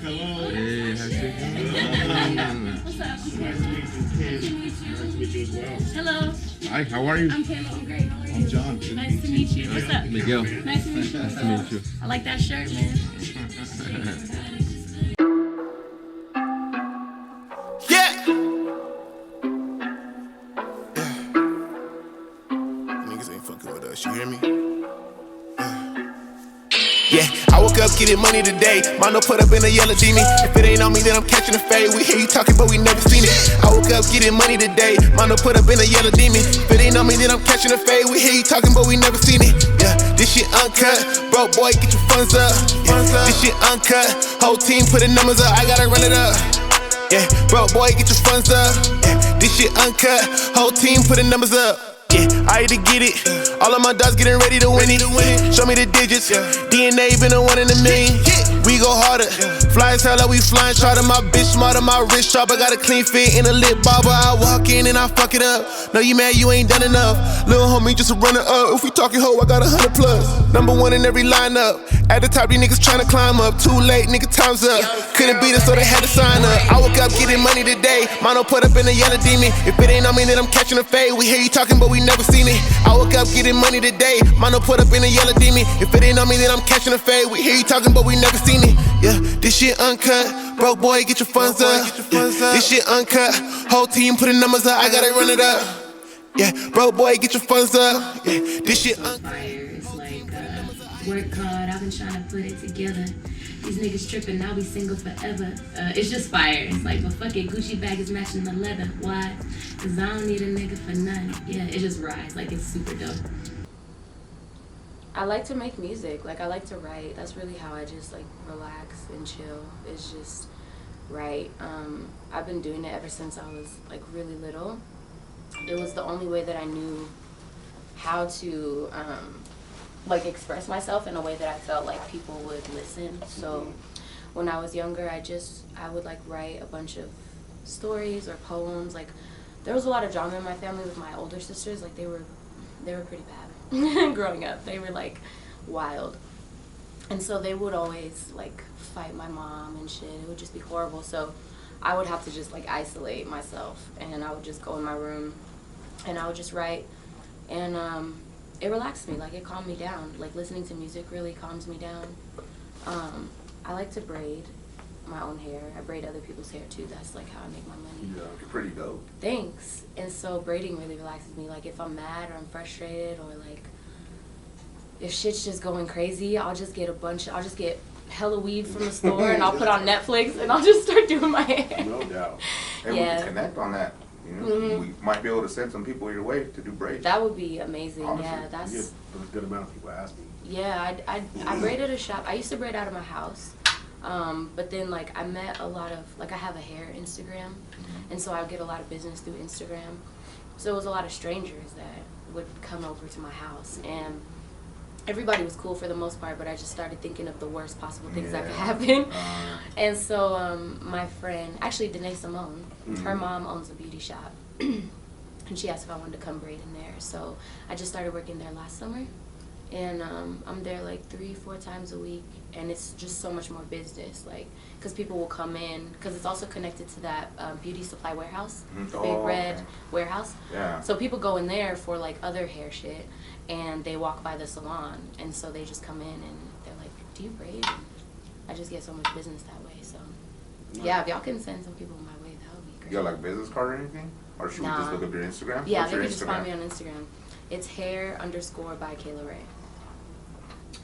Hello. Hey, how's it going? What's up? Nice to meet you. Nice to meet you. Nice to meet you as well. Hello. Hi, how are you? I'm Kayla. I'm great. How are you? I'm John. Good Nice to meet you. What's up? Miguel. Nice to meet you. Nice to meet you. I like that shirt, man. Yeah. Niggas ain't fucking with us, you hear me? Yeah, I woke up getting money today. Mono put up in a yellow demon. If it ain't on me, then I'm catching a fade. We hear you talking, but we never seen it. I woke up getting money today. Mono put up in a yellow demon. If it ain't on me, then I'm catching a fade. We hear you talking, but we never seen it. Yeah, this shit uncut. Bro, boy, get your funds up. Yeah, this shit uncut. Whole team put the numbers up. I gotta run it up. Yeah, bro, boy, get your funds up. Yeah, this shit uncut. Whole team put the numbers up. Yeah, I had to get it. All of my dogs getting ready to win it. Show me the digits. DNA been a one in a million. We go harder. Fly as hell like we flying charter. My bitch smarter, my wrist sharp. I got a clean fit in a lit barber. I walk in and I fuck it up. No, you mad you ain't done enough. Little homie just a runner up. If we talking hoe, I got 100 plus. Number one in every lineup. At the top, these niggas tryna climb up. Too late, nigga, time's up. Couldn't beat us, so they had to sign up. I woke up getting money today. Mono put up in a yellow demon. If it ain't on me, then I'm catching a fade. We hear you talking, but we never seen it. I woke up getting money today. Mono put up in a yellow demon. If it ain't on me, then I'm catching a fade. We hear you talking, but we never seen it. Yeah, this shit uncut. Broke boy, get your funds up. This shit uncut. Whole team putting numbers up. I gotta run it up. Yeah, broke boy, get your funds up. Yeah, this shit uncut. It's like work hard. I've been trying to put it together. These niggas tripping, I'll be single forever. It's just fire. It's like, but fuck it, Gucci bag is matching the leather. Why? Cause I don't need a nigga for none. Yeah, it just rides. Like, it's super dope. I like to make music. Like, I like to write. That's really how I just like relax and chill. It's just write. I've been doing it ever since I was like really little. It was the only way that I knew how to like express myself in a way that I felt like people would listen. So when I was younger, I would like write a bunch of stories or poems. Like, there was a lot of drama in my family with my older sisters. Like, they were pretty bad growing up. They were like wild, and so they would always like fight my mom and shit. It would just be horrible. So I would have to just like isolate myself, and I would just go in my room and I would just write, and it relaxed me. Like, it calmed me down. Like, listening to music really calms me down. I like to braid my own hair. I braid other people's hair too. That's like how I make my money. Yeah, you're pretty dope. Thanks. And so braiding really relaxes me. Like, if I'm mad or I'm frustrated, or like if shit's just going crazy, I'll just get hella weed from the store and I'll put on Netflix and I'll just start doing my hair. No doubt. And Yeah. we can connect on that. You know, we might be able to send some people your way to do braids. That would be amazing. Honestly, Yeah, that's. You get a good amount of people asking. Yeah, I braided a shop. I used to braid out of my house, but then like I met a lot of, like, I have a hair Instagram, and so I would get a lot of business through Instagram. So it was a lot of strangers that would come over to my house, and everybody was cool for the most part, but I just started thinking of the worst possible things that could happen. And so my friend, actually Danae Simone, her mom owns a beauty shop, and she asked if I wanted to come braid in there. So I just started working there last summer, and I'm there like 3-4 times a week, and it's just so much more business, like, because people will come in, because it's also connected to that beauty supply warehouse, big red warehouse. Yeah. So people go in there for like other hair shit, and they walk by the salon, and so they just come in and they're like, do you braid? And I just get so much business that way. So yeah, if y'all can send some people my way, that would be great. You got like business card or anything? Or should we just look up your Instagram? Yeah, What's they your can just find Instagram? me on Instagram. It's hair_by Kayla Rae.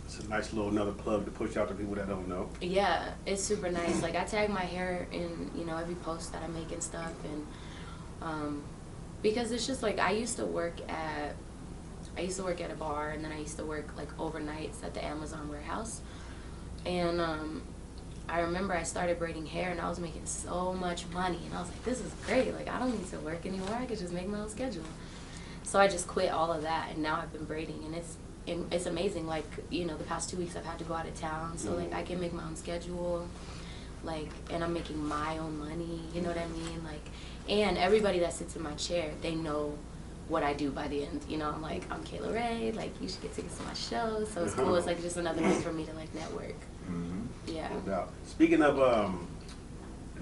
It's a nice little another plug to push out to people that don't know. Yeah, it's super nice. Like, I tag my hair in, you know, every post that I make and stuff, and because it's just like, I used to work at a bar, and then I used to work like overnights at the Amazon warehouse, and I remember I started braiding hair, and I was making so much money, and I was like, this is great. Like, I don't need to work anymore. I could just make my own schedule. So I just quit all of that, and now I've been braiding, and it's amazing. Like, you know, the past 2 weeks I've had to go out of town, so like I can make my own schedule, like, and I'm making my own money, you know what I mean? Like, and everybody that sits in my chair, they know what I do by the end. You know, I'm like, I'm Kayla Rae, like, you should get tickets to my show. So it's cool. It's like just another way for me to like network. Yeah. No doubt. Speaking of, let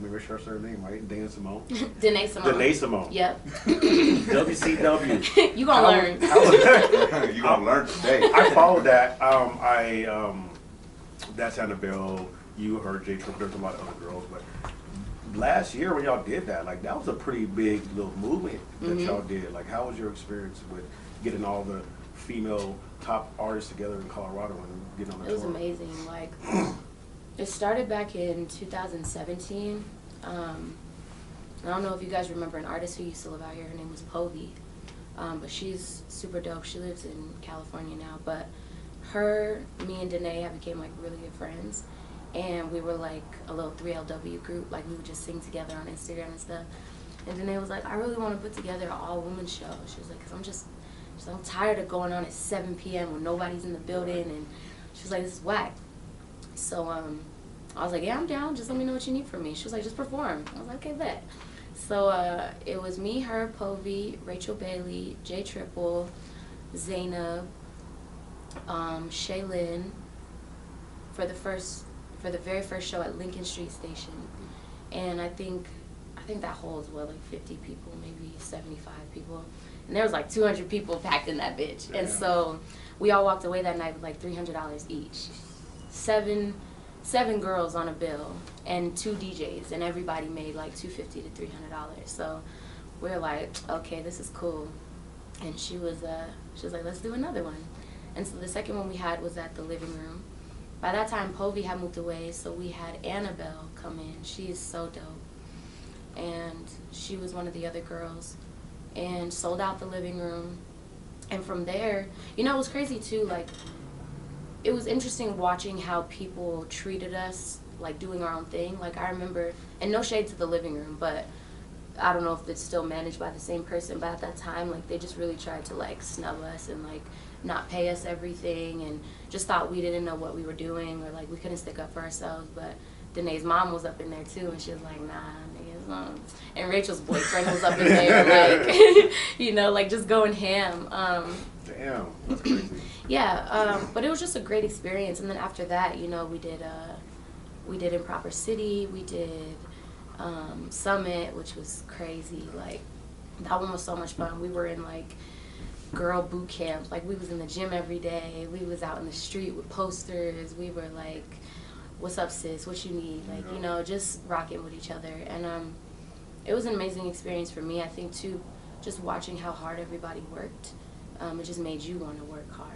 me make sure I say her name right. Dan Simone. Danae Simone. Danae Simone. Yep. WCW. You gonna learn. You gonna learn today. I followed that. That's Annabelle. You heard Jay Triple. There's a lot of other girls, but last year when y'all did that, like that was a pretty big little movement that y'all did. Like, how was your experience with getting all the female top artists together in Colorado and getting on the tour? It was amazing. Like, it started back in 2017. I don't know if you guys remember an artist who used to live out here. Her name was Povey. But she's super dope. She lives in California now. But me and Danae have became like really good friends. And we were like a little 3LW group. Like, we would just sing together on Instagram and stuff. And Danae was like, I really want to put together an all-woman show. She was like, because I'm tired of going on at 7 p.m. when nobody's in the building. And she was like, this is whack. So I was like, yeah, I'm down. Just let me know what you need from me. She was like, just perform. I was like, okay, bet. So it was me, her, Povey, Rachel Bailey, Jay Triple, Zainab, Shaylin for the very first show at Lincoln Street Station. And I think that holds like 50 people, maybe 75 people. And there was like 200 people packed in that bitch. Yeah. And so we all walked away that night with like $300 each. Seven girls on a bill and 2 DJs, and everybody made like $250 to $300. So we're like, okay, this is cool. And she was like, let's do another one. And so the second one we had was at the living room. By that time, Povey had moved away, so we had Annabelle come in. She is so dope. And she was one of the other girls and sold out the living room. And from there, it was crazy too, like, it was interesting watching how people treated us, like, doing our own thing. Like, I remember, and no shade to the living room, but I don't know if it's still managed by the same person, but at that time, like, they just really tried to, like, snub us and, like, not pay us everything and just thought we didn't know what we were doing or, like, we couldn't stick up for ourselves. But Danae's mom was up in there, too, and she was like, nah, niggas, and Rachel's boyfriend was up in there, like, like, just going ham. Damn, that's crazy. Yeah, but it was just a great experience. And then after that, we did Improper City, we did Summit, which was crazy. Like, that one was so much fun. We were in, like, girl boot camp. Like, we was in the gym every day. We was out in the street with posters. We were like, what's up, sis? What you need? Like, just rocking with each other. And it was an amazing experience for me. I think, too, just watching how hard everybody worked. It just made you want to work hard,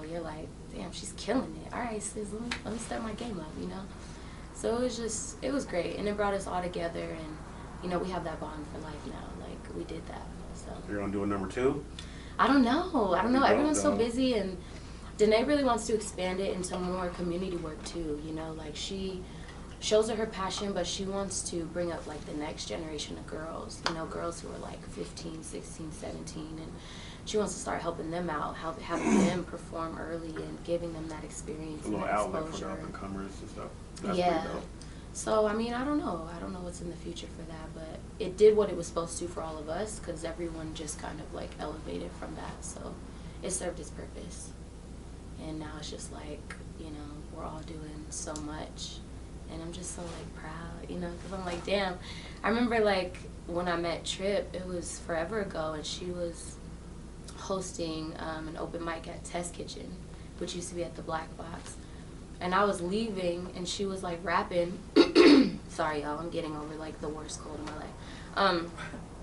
You're like, damn, she's killing it. All right, sis, let me step my game up, So it was great. And it brought us all together. And, we have that bond for life now. Like, we did that. So you're going to do a number 2? I don't know. Everyone's so busy. And Danae really wants to expand it into more community work, too. Like, she shows her passion, but she wants to bring up, like, the next generation of girls. Girls who are, like, 15, 16, 17. And she wants to start helping them out, having them perform early and giving them that experience. A little outlet for the up-and-comers and stuff. That's yeah. pretty dope. So, I don't know. I don't know what's in the future for that, but it did what it was supposed to for all of us because everyone just kind of, like, elevated from that. So it served its purpose. And now it's just, like, we're all doing so much. And I'm just so, like, proud, because I'm like, damn. I remember, like, when I met Trip, it was forever ago, and she was hosting an open mic at Test Kitchen, which used to be at the Black Box. And I was leaving, and she was, like, rapping. Sorry, y'all, I'm getting over, like, the worst cold in my life.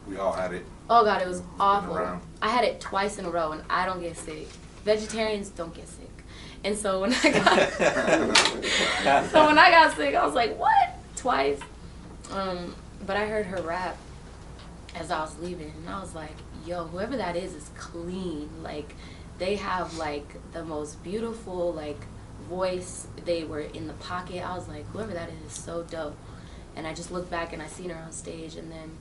We all had it. Oh, God, it was awful. Around. I had it twice in a row, and I don't get sick. Vegetarians don't get sick. And so when I got sick, I was like, what? Twice? But I heard her rap as I was leaving, and I was like, yo, whoever that is clean. Like, they have, like, the most beautiful, like, voice. They were in the pocket. I was like, whoever that is so dope. And I just looked back and I seen her on stage, and then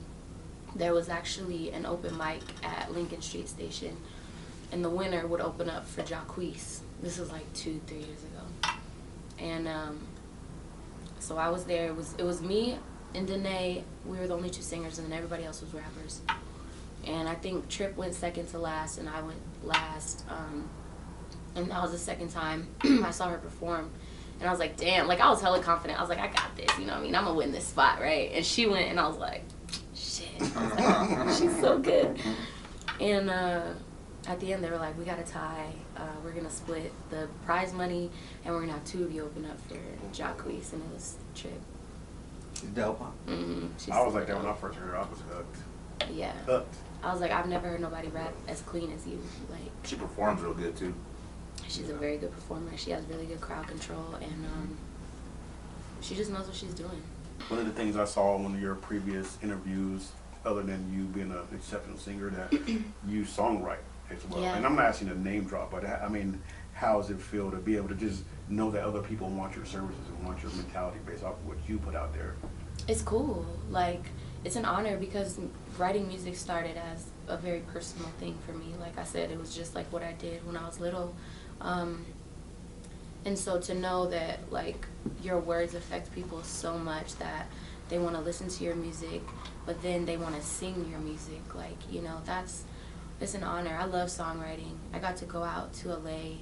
there was actually an open mic at Lincoln Street Station, and the winner would open up for Jacquees. This was like 2-3 years ago. And so I was there. It was me and Danae. We were the only 2 singers, and then everybody else was rappers. And I think Trip went second to last, and I went last. And that was the second time I saw her perform. And I was like, damn, like I was hella confident. I was like, I got this, you know what I mean? I'm gonna win this spot, right? And she went, and I was like, shit. I was like, she's so good. And at the end, they were like, we got a tie. We're gonna split the prize money, and we're gonna have 2 of you open up for Jacquees, and it was a trip. She's dope, huh? Mm-hmm. I was like that when I first heard her. I was hooked. Yeah. Hooked. I was like, I've never heard nobody rap as clean as you. Like, She performs real good too. she's a very good performer. She has really good crowd control, and she just knows what she's doing. One of the things I saw in one of your previous interviews, other than you being an exceptional singer, that you songwrite as well. Yeah. And I'm not asking a name drop, but I mean, how does it feel to be able to just know that other people want your services and want your mentality based off of what you put out there? It's cool. Like, it's an honor because writing music started as a very personal thing for me. Like I said, it was just like what I did when I was little. And so to know that, like, your words affect people so much that they want to listen to your music, but then they want to sing your music, like, you know, it's an honor. I love songwriting. I got to go out to LA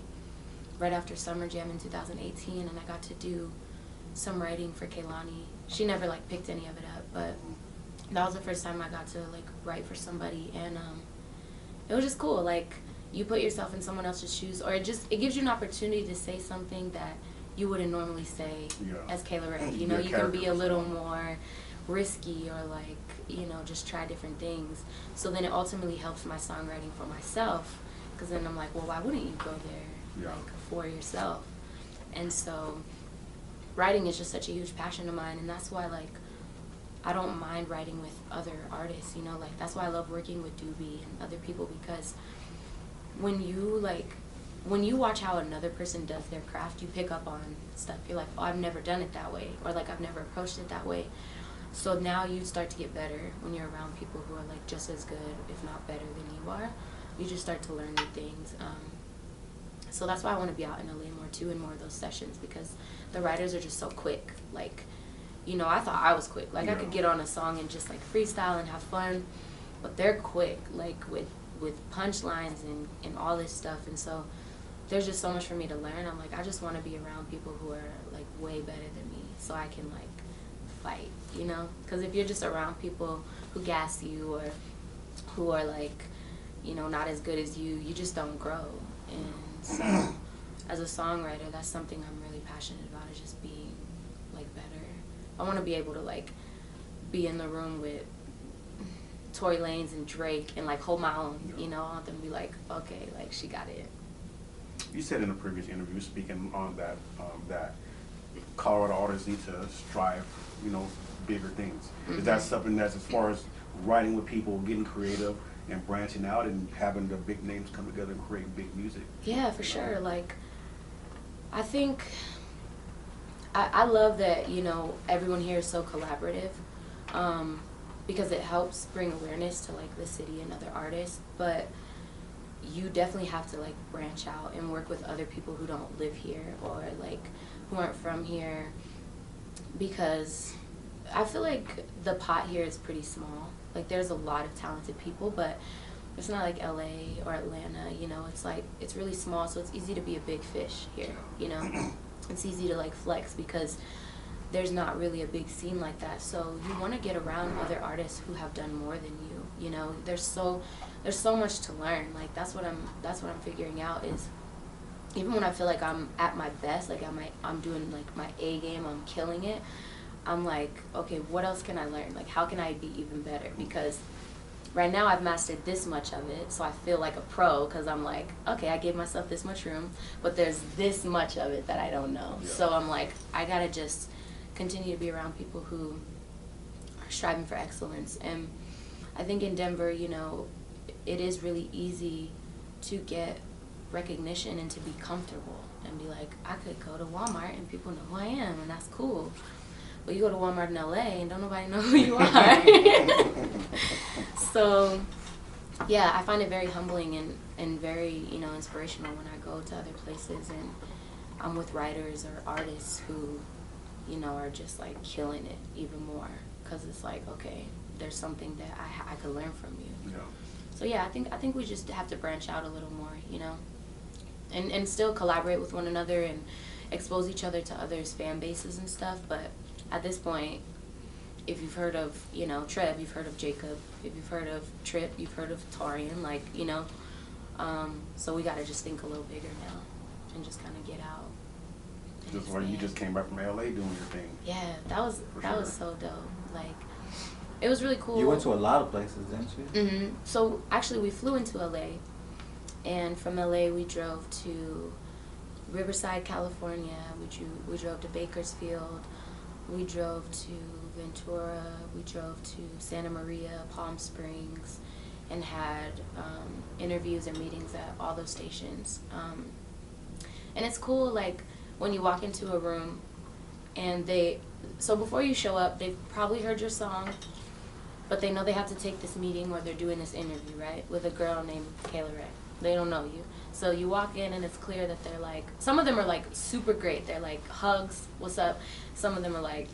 right after Summer Jam in 2018, and I got to do some writing for Kaylani. She never, like, picked any of it up, but that was the first time I got to, like, write for somebody, and it was just cool. Like, you put yourself in someone else's shoes, or it gives you an opportunity to say something that you wouldn't normally say as Kayla Rae. You know, you can be a little more risky, or, like, you know, just try different things. So then it ultimately helps my songwriting for myself, because then I'm like, well, why wouldn't you go there, like, for yourself? And so writing is just such a huge passion of mine, and that's why, like, I don't mind writing with other artists, you know, like, that's why I love working with Doobie and other people, because when you watch how another person does their craft, you pick up on stuff. You're like, oh, I've never done it that way, or, like, I've never approached it that way. So now you start to get better when you're around people who are, like, just as good, if not better than you are. You just start to learn new things. So that's why I want to be out in LA more too, in more of those sessions, because the writers are just so quick. Like, you know, I thought I was quick. Like, I could get on a song and just, like, freestyle and have fun, but they're quick, like, with punchlines and all this stuff. And so there's just so much for me to learn. I'm like, I just want to be around people who are, like, way better than me, so I can, like, fight, you know? Because if you're just around people who gas you, or who are, like, you know, not as good as you, you just don't grow. And so as a songwriter, that's something I'm really passionate about, is just being, like, better. I want to be able to, like, be in the room with Tory Lanez and Drake and, like, hold my own, you know? I want them to be like, okay, like, she got it. You said in a previous interview, speaking on that, that Colorado artists need to strive, you know, bigger things. Is that something that's, as far as writing with people, getting creative, and branching out, and having the big names come together and create big music? Yeah, for sure. Like, I think I love that, you know, everyone here is so collaborative, because it helps bring awareness to, like, the city and other artists. But you definitely have to, like, branch out and work with other people who don't live here, or, like, who aren't from here, because I feel like the pot here is pretty small. Like, there's a lot of talented people, but it's not like LA or Atlanta, you know? It's like, it's really small, so it's easy to be a big fish here, you know? It's easy to, like, flex, because there's not really a big scene like that. So you want to get around other artists who have done more than you, you know? There's so much to learn. Like, that's what I'm figuring out, is even when I feel like I'm at my best, like I'm doing, like, my A game, I'm killing it, I'm like, okay, what else can I learn? Like, how can I be even better? Because right now I've mastered this much of it, so I feel like a pro, because I'm like, okay, I gave myself this much room, but there's this much of it that I don't know. Yeah. So I'm like, I gotta just continue to be around people who are striving for excellence. And I think in Denver, you know, it is really easy to get recognition and to be comfortable and be like, I could go to Walmart and people know who I am, and that's cool. But you go to Walmart in LA and don't nobody know who you are. So, yeah, I find it very humbling and very, you know, inspirational when I go to other places and I'm with writers or artists who, you know, are just, like, killing it even more. Because it's like, okay, there's something that I could learn from you. Yeah. So, yeah, I think we just have to branch out a little more, you know, and still collaborate with one another and expose each other to others' fan bases and stuff. But at this point, if you've heard of, you know, Trev, you've heard of Jacob. If you've heard of Trip, you've heard of Torian, like, you know. So we got to just think a little bigger now and just kind of get out. Just where you just came back from LA doing your thing. Yeah, that was so dope. Like, it was really cool. You went to a lot of places, didn't you? Mm-hmm. So actually, we flew into LA, and from LA we drove to Riverside, California. We drove to Bakersfield. We drove to Ventura. We drove to Santa Maria, Palm Springs, and had interviews and meetings at all those stations. And it's cool, like, when you walk into a room and so before you show up, they've probably heard your song, but they know they have to take this meeting where they're doing this interview, right, with a girl named Kayla Rae. They don't know you. So you walk in and it's clear that they're like, some of them are like super great. They're like, hugs, what's up? Some of them are like,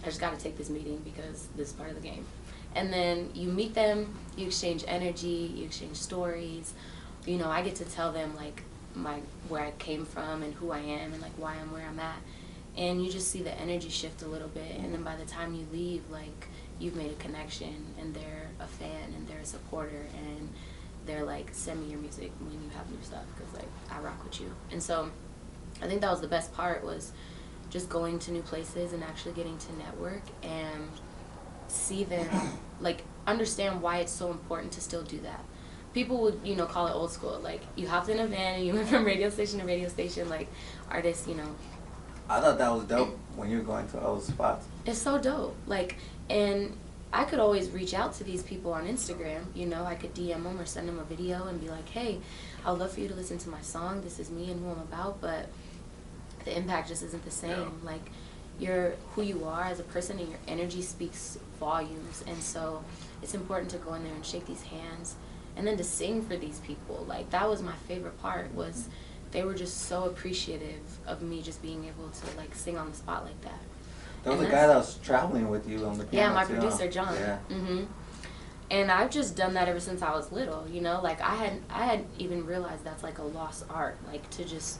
I just got to take this meeting because this is part of the game. And then you meet them, you exchange energy, you exchange stories. You know, I get to tell them like where I came from and who I am and like why I'm where I'm at. And you just see the energy shift a little bit. And then by the time you leave, like, you've made a connection and they're a fan and they're a supporter and they're like, send me your music when you have new stuff because like I rock with you. And so I think that was the best part, was just going to new places and actually getting to network and see them, like, understand why it's so important to still do that. People would, you know, call it old school. Like, you hopped in a van and you went from radio station to radio station. Like, artists, you know. I thought that was dope when you were going to all those spots. It's so dope. Like, and I could always reach out to these people on Instagram. You know, I could DM them or send them a video and be like, hey, I would love for you to listen to my song. This is me and who I'm about. But the impact just isn't the same. Yeah. Like, you're who you are as a person and your energy speaks volumes. And so it's important to go in there and shake these hands and then to sing for these people. Like, that was my favorite part, was they were just so appreciative of me just being able to like sing on the spot like that. There was a guy that was traveling with you on the piano. Yeah, my too, producer, John. Yeah. Mm-hmm. And I've just done that ever since I was little, you know? Like, I had even realized that's like a lost art, like to just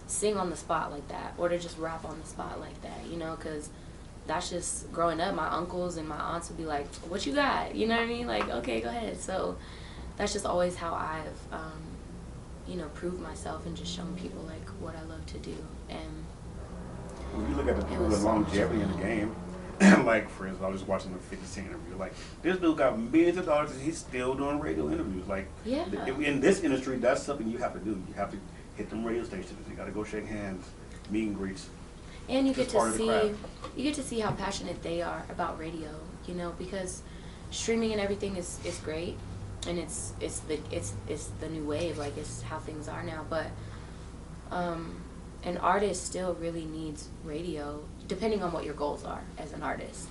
sing on the spot like that, or to just rap on the spot like that, you know? Because that's just, growing up, my uncles and my aunts would be like, what you got? You know what I mean? Like, okay, go ahead. So that's just always how I've, you know, proved myself and just shown people like what I love to do. And when you look at the people with longevity in the game, like, for instance, I was just watching the 50 Cent interview. Like, this dude got millions of dollars and he's still doing radio interviews. Like, yeah. In this industry, that's something you have to do. You have to hit them radio stations. You got to go shake hands, meet and greets. And you get to see how passionate they are about radio, you know, because streaming and everything is great, and it's the new wave, like, it's how things are now. But an artist still really needs radio, depending on what your goals are as an artist.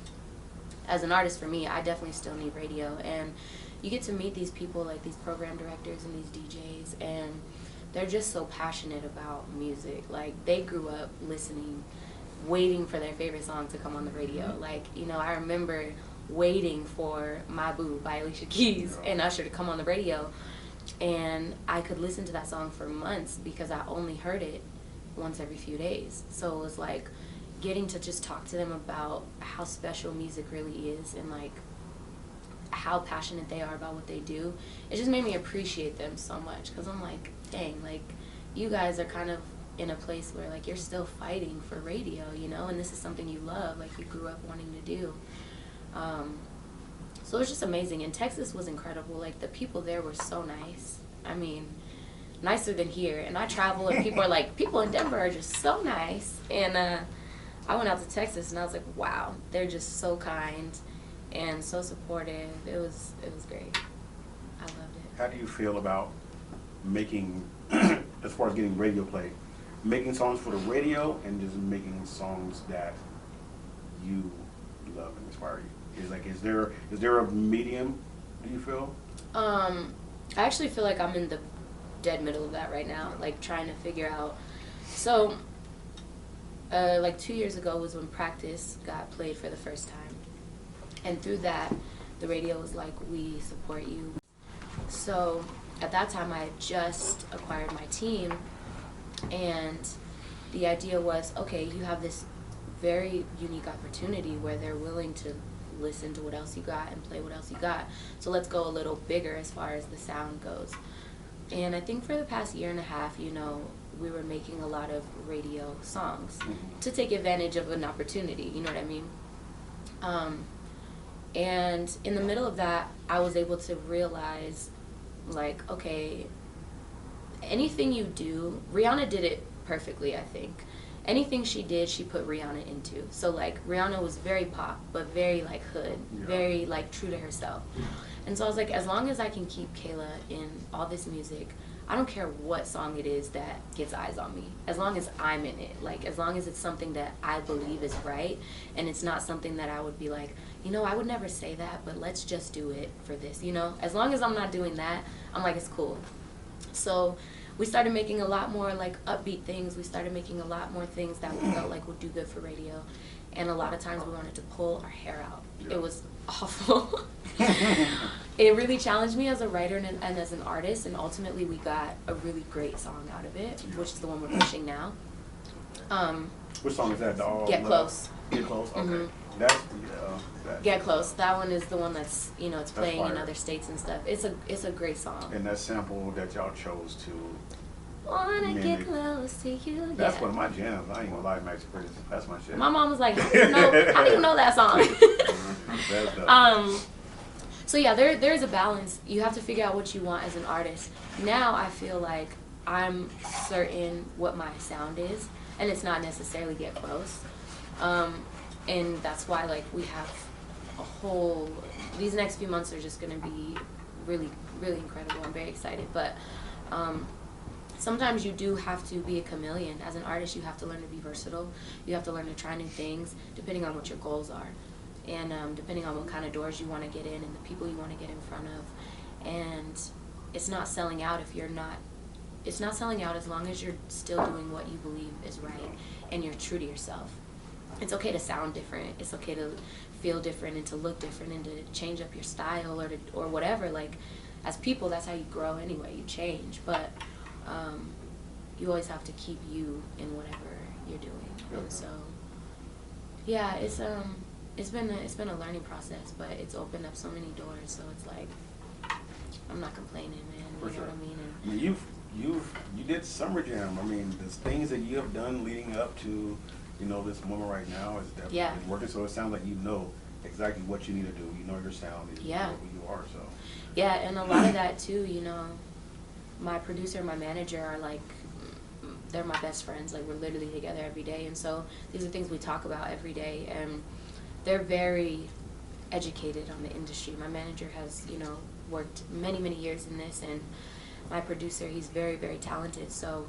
As an artist, for me, I definitely still need radio. And you get to meet these people, like these program directors and these DJs, and they're just so passionate about music. Like, they grew up listening, waiting for their favorite song to come on the radio. Like, you know, I remember waiting for My Boo by Alicia Keys and Usher to come on the radio, and I could listen to that song for months because I only heard it once every few days. So it was like getting to just talk to them about how special music really is and like how passionate they are about what they do. It just made me appreciate them so much, because I'm like, dang, like, you guys are kind of in a place where like you're still fighting for radio, you know, and this is something you love, like you grew up wanting to do. So it was just amazing. And Texas was incredible. Like, the people there were so nice. I mean, nicer than here. And I travel and people are like, people in Denver are just so nice. And I went out to Texas and I was like, wow, they're just so kind and so supportive. It was great. I loved it. How do you feel about making, as far as getting radio play, making songs for the radio and just making songs that you love and inspire you? Is there a medium, do you feel? I actually feel like I'm in the dead middle of that right now, like trying to figure out. So, like 2 years ago was when Practice got played for the first time. And through that, the radio was like, we support you. So at that time, I had just acquired my team, and the idea was, okay, you have this very unique opportunity where they're willing to listen to what else you got and play what else you got. So let's go a little bigger as far as the sound goes. And I think for the past year and a half, you know, we were making a lot of radio songs to take advantage of an opportunity, you know what I mean? And in the middle of that, I was able to realize, like, okay, anything you do, Rihanna did it perfectly, I think. Anything she did, she put Rihanna into. So, like, Rihanna was very pop, but very, like, hood, very, like, true to herself. And so I was like, as long as I can keep Kayla in all this music, I don't care what song it is that gets eyes on me, as long as I'm in it. Like, as long as it's something that I believe is right, and it's not something that I would be like, you know, I would never say that, but let's just do it for this, you know? As long as I'm not doing that, I'm like, it's cool. So we started making a lot more, like, upbeat things. We started making a lot more things that we felt like would do good for radio. And a lot of times we wanted to pull our hair out. It was awful. It really challenged me as a writer and as an artist, and ultimately we got a really great song out of it, which is the one we're pushing now. Which song is that? Get Close. Get Close, okay. Mm-hmm. That's Get Close. That one is the one that's, you know, it's playing in other states and stuff. It's a great song. And that sample that y'all chose to Wanna get close to you. That's one of my jams. I ain't gonna lie, Max Chris. That's my shit. My mom was like, how do you know that song? So yeah, there's a balance. You have to figure out what you want as an artist. Now I feel like I'm certain what my sound is, and it's not necessarily Get Close. And that's why, like, we have a whole, these next few months are just gonna be really, really incredible. I'm very excited, but sometimes you do have to be a chameleon. As an artist, you have to learn to be versatile. You have to learn to try new things depending on what your goals are, and depending on what kind of doors you want to get in and the people you want to get in front of. And it's not selling out if you're not, it's not selling out as long as you're still doing what you believe is right and you're true to yourself. It's okay to sound different. It's okay to feel different and to look different and to change up your style or whatever. Like, as people, that's how you grow anyway. You change, but you always have to keep you in whatever you're doing. And so, yeah, it's been a learning process, but it's opened up so many doors. So it's like, I'm not complaining, man. You know what I mean? And you did Summer Jam. I mean, the things that you have done leading up to, you know, this moment right now is definitely been working. So it sounds like you know exactly what you need to do. You know your sound. You know who you are. So yeah, and a lot of that too. You know, my producer and my manager are like, they're my best friends. Like, we're literally together every day, and so these are things we talk about every day. And they're very educated on the industry. My manager has, you know, worked many years in this, and my producer, he's very, very talented. So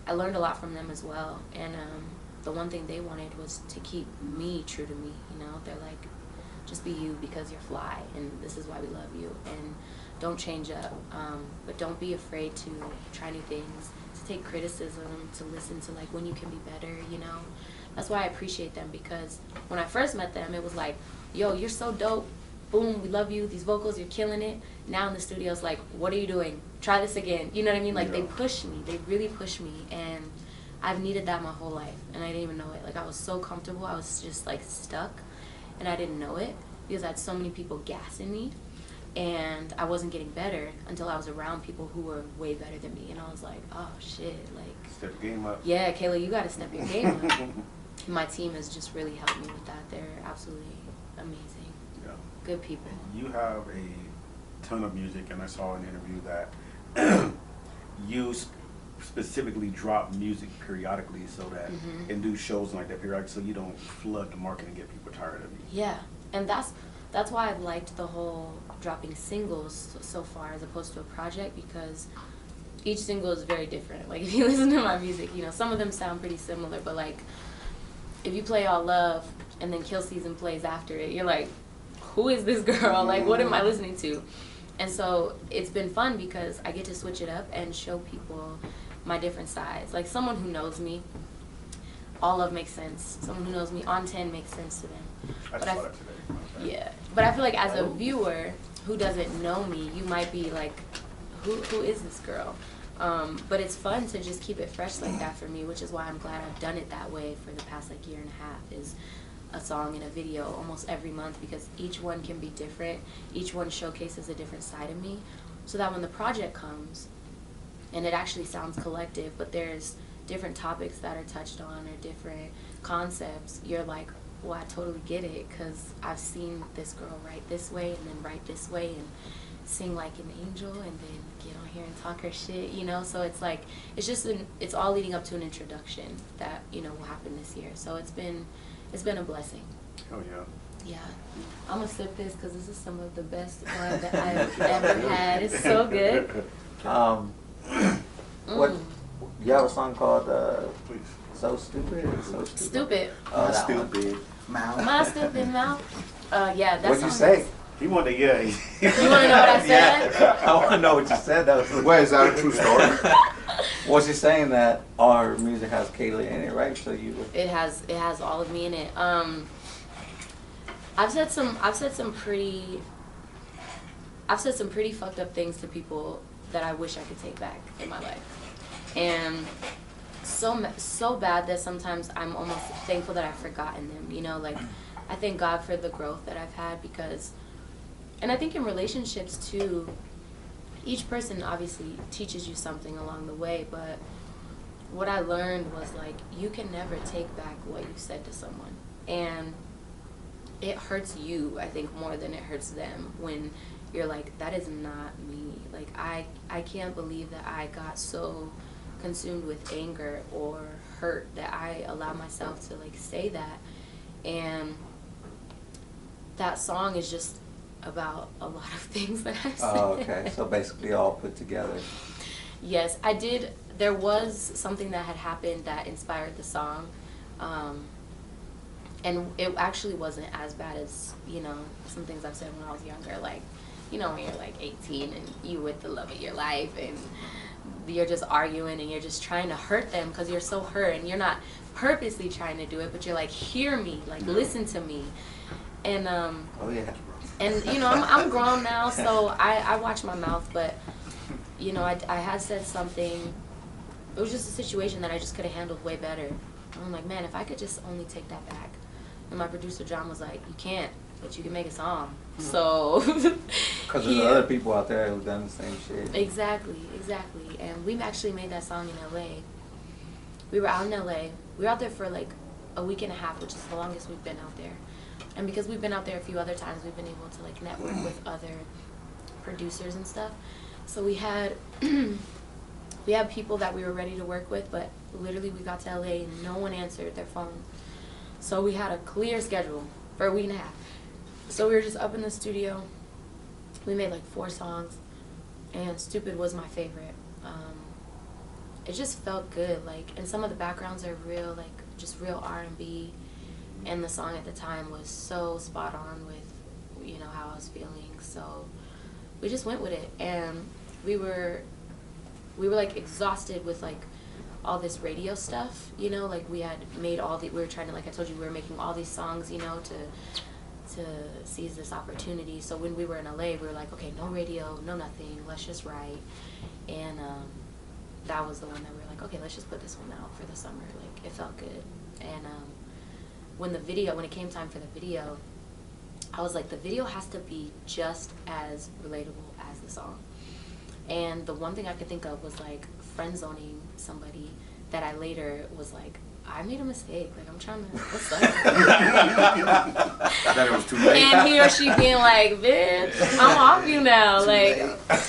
I learned a lot from them as well. And the one thing they wanted was to keep me true to me. You know, they're like, just be you because you're fly, and this is why we love you. And don't change up, but don't be afraid to try new things, to take criticism, to listen to, like, when you can be better, you know. That's why I appreciate them, because when I first met them, it was like, yo, you're so dope. Boom, we love you. These vocals, you're killing it. Now in the studio, it's like, what are you doing? Try this again. You know what I mean? Like, they push me. They really push me. And I've needed that my whole life, and I didn't even know it. Like, I was so comfortable. I was just, like, stuck, and I didn't know it because I had so many people gassing me, and I wasn't getting better until I was around people who were way better than me, and I was like, oh, shit. Like, step your game up. Yeah, Kayla, you got to step your game up. My team has just really helped me with that. They're absolutely amazing. Yeah. Good people. You have a ton of music, and I saw in an interview that you specifically drop music periodically so that and do shows like that periodically so you don't flood the market and get people tired of you. Yeah, and that's why I've liked the whole dropping singles so far as opposed to a project, because each single is very different. Like, if you listen to my music, you know, some of them sound pretty similar, but like, if you play All Love and then Kill Season plays after it, you're like, who is this girl? Like, what am I listening to? And so it's been fun because I get to switch it up and show people my different sides. Like, someone who knows me, All Love makes sense. Someone who knows me, On 10 makes sense to them. I saw that today. Yeah, but I feel like as a viewer who doesn't know me, you might be like, who is this girl? But it's fun to just keep it fresh like that for me, which is why I'm glad I've done it that way for the past like year and a half, is a song and a video almost every month, because each one can be different. Each one showcases a different side of me, so that when the project comes and it actually sounds collective, but there's different topics that are touched on or different concepts, you're like, well, I totally get it, because I've seen this girl write this way and then write this way and sing like an angel and then get on here and talk her shit, you know? So it's like, it's just, it's all leading up to an introduction that, you know, will happen this year. So it's been a blessing. Oh, yeah. Yeah. I'm gonna sip this because this is some of the best wine that I've ever had. It's so good. What? You have a song called "So Stupid"? So Stupid. Stupid. Oh, that one. Stupid. My stupid mouth. Yeah, that What'd song you say? is- He wanted to, yeah. You wanna know what I said? Yeah. I want to know what you said. That was. Wait, is that a true story? Well, she's saying that all her music has Kayla in it, right? So you. It has all of me in it. I've said some pretty fucked up things to people that I wish I could take back in my life, and so bad that sometimes I'm almost thankful that I've forgotten them. You know, like I thank God for the growth that I've had, because, and I think in relationships too, each person obviously teaches you something along the way, but what I learned was like, you can never take back what you said to someone, and it hurts you, I think, more than it hurts them when you're like, that is not me. Like, I can't believe that I got so consumed with anger or hurt that I allowed myself to like say that. And that song is just about a lot of things that I said. Oh, okay. So basically all put together. Yes, I did. There was something that had happened that inspired the song. And it actually wasn't as bad as, you know, some things I've said when I was younger. Like, you know, when you're like 18 and you with the love of your life and you're just arguing and you're just trying to hurt them because you're so hurt and you're not purposely trying to do it, but you're like, hear me, like, listen to me. And, Oh yeah. and you know, I'm grown now, so I watch my mouth, but, you know, I had said something. It was just a situation that I just could have handled way better. I'm like, man, if I could just only take that back. And my producer, John, was like, you can't, but you can make a song. So. Because there's other people out there who've done the same shit. Exactly. And we've actually made that song in LA. We were out in LA. We were out there for like a week and a half, which is the longest we've been out there. And because we've been out there a few other times, we've been able to like network with other producers and stuff. So we had people that we were ready to work with, but literally we got to LA and no one answered their phone. So we had a clear schedule for a week and a half. So we were just up in the studio. We made like 4 songs, and Stupid was my favorite. It just felt good, like, and some of the backgrounds are real, like just real R&B, and the song at the time was so spot on with, you know, how I was feeling. So we just went with it, and we were like exhausted with like all this radio stuff, you know, like we had made we were trying to, like I told you, we were making all these songs, you know, to seize this opportunity. So when we were in LA, we were like, okay, no radio, no nothing, let's just write. And that was the one that we were like, okay, let's just put this one out for the summer. Like, it felt good. And when it came time for the video, I was like, the video has to be just as relatable as the song. And the one thing I could think of was like friend zoning somebody that I later was like, I made a mistake. Like, I'm trying to, what's up? That it was too late. And he or she being like, bitch, I'm off you now. Like,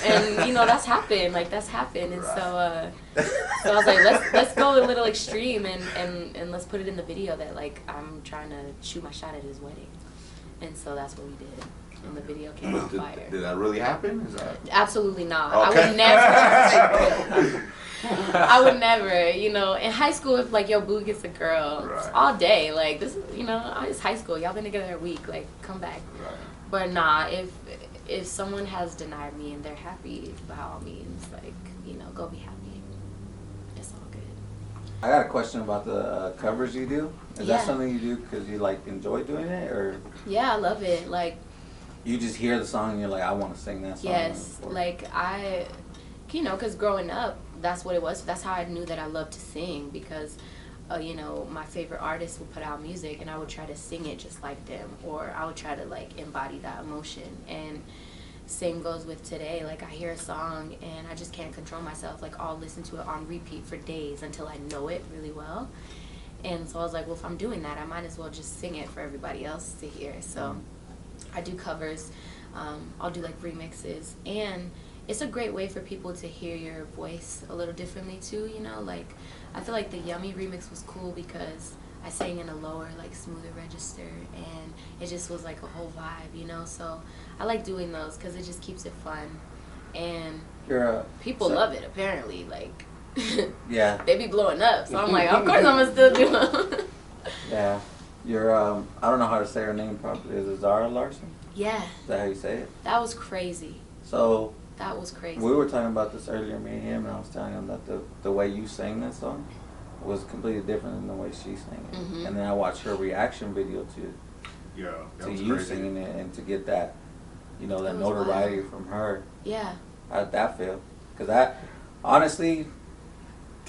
and you know, that's happened. Like, that's happened. And so I was like, let's go a little extreme and let's put it in the video that like I'm trying to shoot my shot at his wedding. And so that's what we did. And the video came out fire. Did that really happen? Is that... Absolutely not. Okay. I would never. I would never, you know, in high school, if like your boo gets a girl, it's Right. all day, like this is, you know, it's high school, y'all been together a week, like come back. Right. But nah, if someone has denied me and they're happy, by all means, like, you know, go be happy. It's all good. I got a question about the covers you do. Is Yeah. that something you do because you like enjoy doing it, or Yeah, I love it. Like, you just hear the song and you're like, I want to sing that song? yes, or- like you know, because growing up, that's what it was. That's how I knew that I loved to sing, because you know, my favorite artists would put out music and I would try to sing it just like them, or I would try to like embody that emotion. And same goes with today. Like, I hear a song and I just can't control myself. Like, I'll listen to it on repeat for days until I know it really well. And so I was like, well, if I'm doing that, I might as well just sing it for everybody else to hear. So I do covers. I'll do like remixes, and it's a great way for people to hear your voice a little differently too, you know. Like, I feel like the Yummy remix was cool because I sang in a lower, like, smoother register, and it just was like a whole vibe, you know. So I like doing those because it just keeps it fun, and people love it apparently. Like, yeah, they be blowing up, so I'm like, of course I'm gonna still do them. Yeah, you're I don't know how to say her name properly. Is it Zara Larson? Yeah. Is that how you say it? That was crazy. So that was crazy. We were talking about this earlier, me and him, and I was telling him that the way you sang that song was completely different than the way she sang it. Mm-hmm. And then I watched her reaction video to you crazy. singing it, and to get that, you know, that It was notoriety wild. from her. Yeah. How did that feel? Because that, honestly,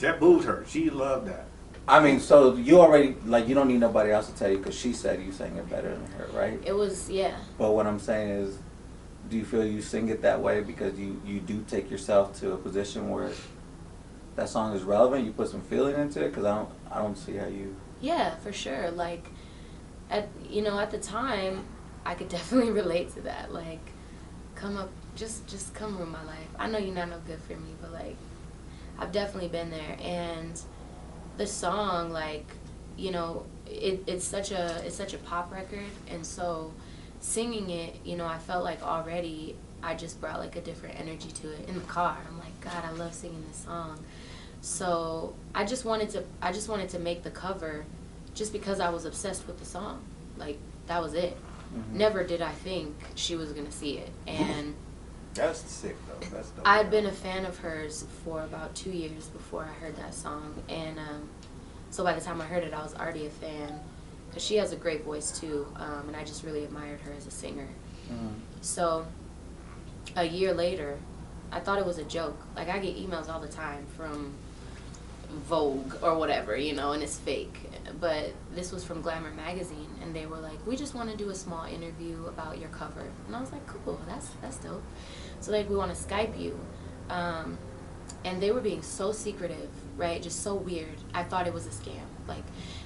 That moved her. She loved that. I mean, so you already, like, you don't need nobody else to tell you, because she said you sang it better than her, right? It was, yeah. But what I'm saying is, do you feel you sing it that way because you do take yourself to a position where that song is relevant? You put some feeling into it? Because I don't see how you. Yeah, for sure. Like, at the time, I could definitely relate to that. Like, come up, just come ruin my life. I know you're not no good for me, but like, I've definitely been there. And the song, like, you know, it's such a pop record, and so singing it, you know, I felt like already I just brought like a different energy to it in the car. I'm like, God, I love singing this song. So I just wanted to make the cover just because I was obsessed with the song. Like, that was it. Mm-hmm. Never did I think she was gonna see it. And That's sick though. That's dope. I had been a fan of hers for about 2 years before I heard that song, and so by the time I heard it, I was already a fan, because she has a great voice too, and I just really admired her as a singer. So a year later, I thought it was a joke. Like, I get emails all the time from Vogue or whatever, you know, and it's fake. But this was from Glamour magazine, and they were like, we just want to do a small interview about your cover. And I was like, cool, that's dope. So like, we want to Skype you. And they were being so secretive, right? Just so weird. I thought it was a scam. Like,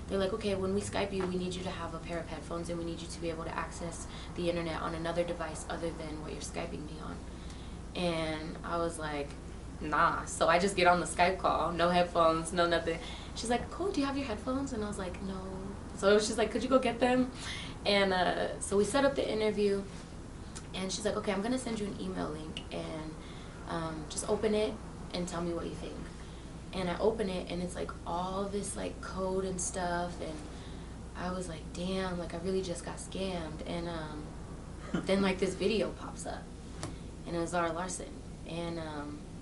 they're like, okay, when we Skype you, we need you to have a pair of headphones, and we need you to be able to access the internet on another device other than what you're Skyping me on. And I was like, nah. So I just get on the Skype call, no headphones, no nothing. She's like, cool, do you have your headphones? And I was like, no. So she's like, could you go get them? And so we set up the interview, and she's like, okay, I'm going to send you an email link, and just open it and tell me what you think. And I open it, and it's like all this like code and stuff, and I was like, damn, like I really just got scammed. And then like this video pops up, and it was Zara Larson. And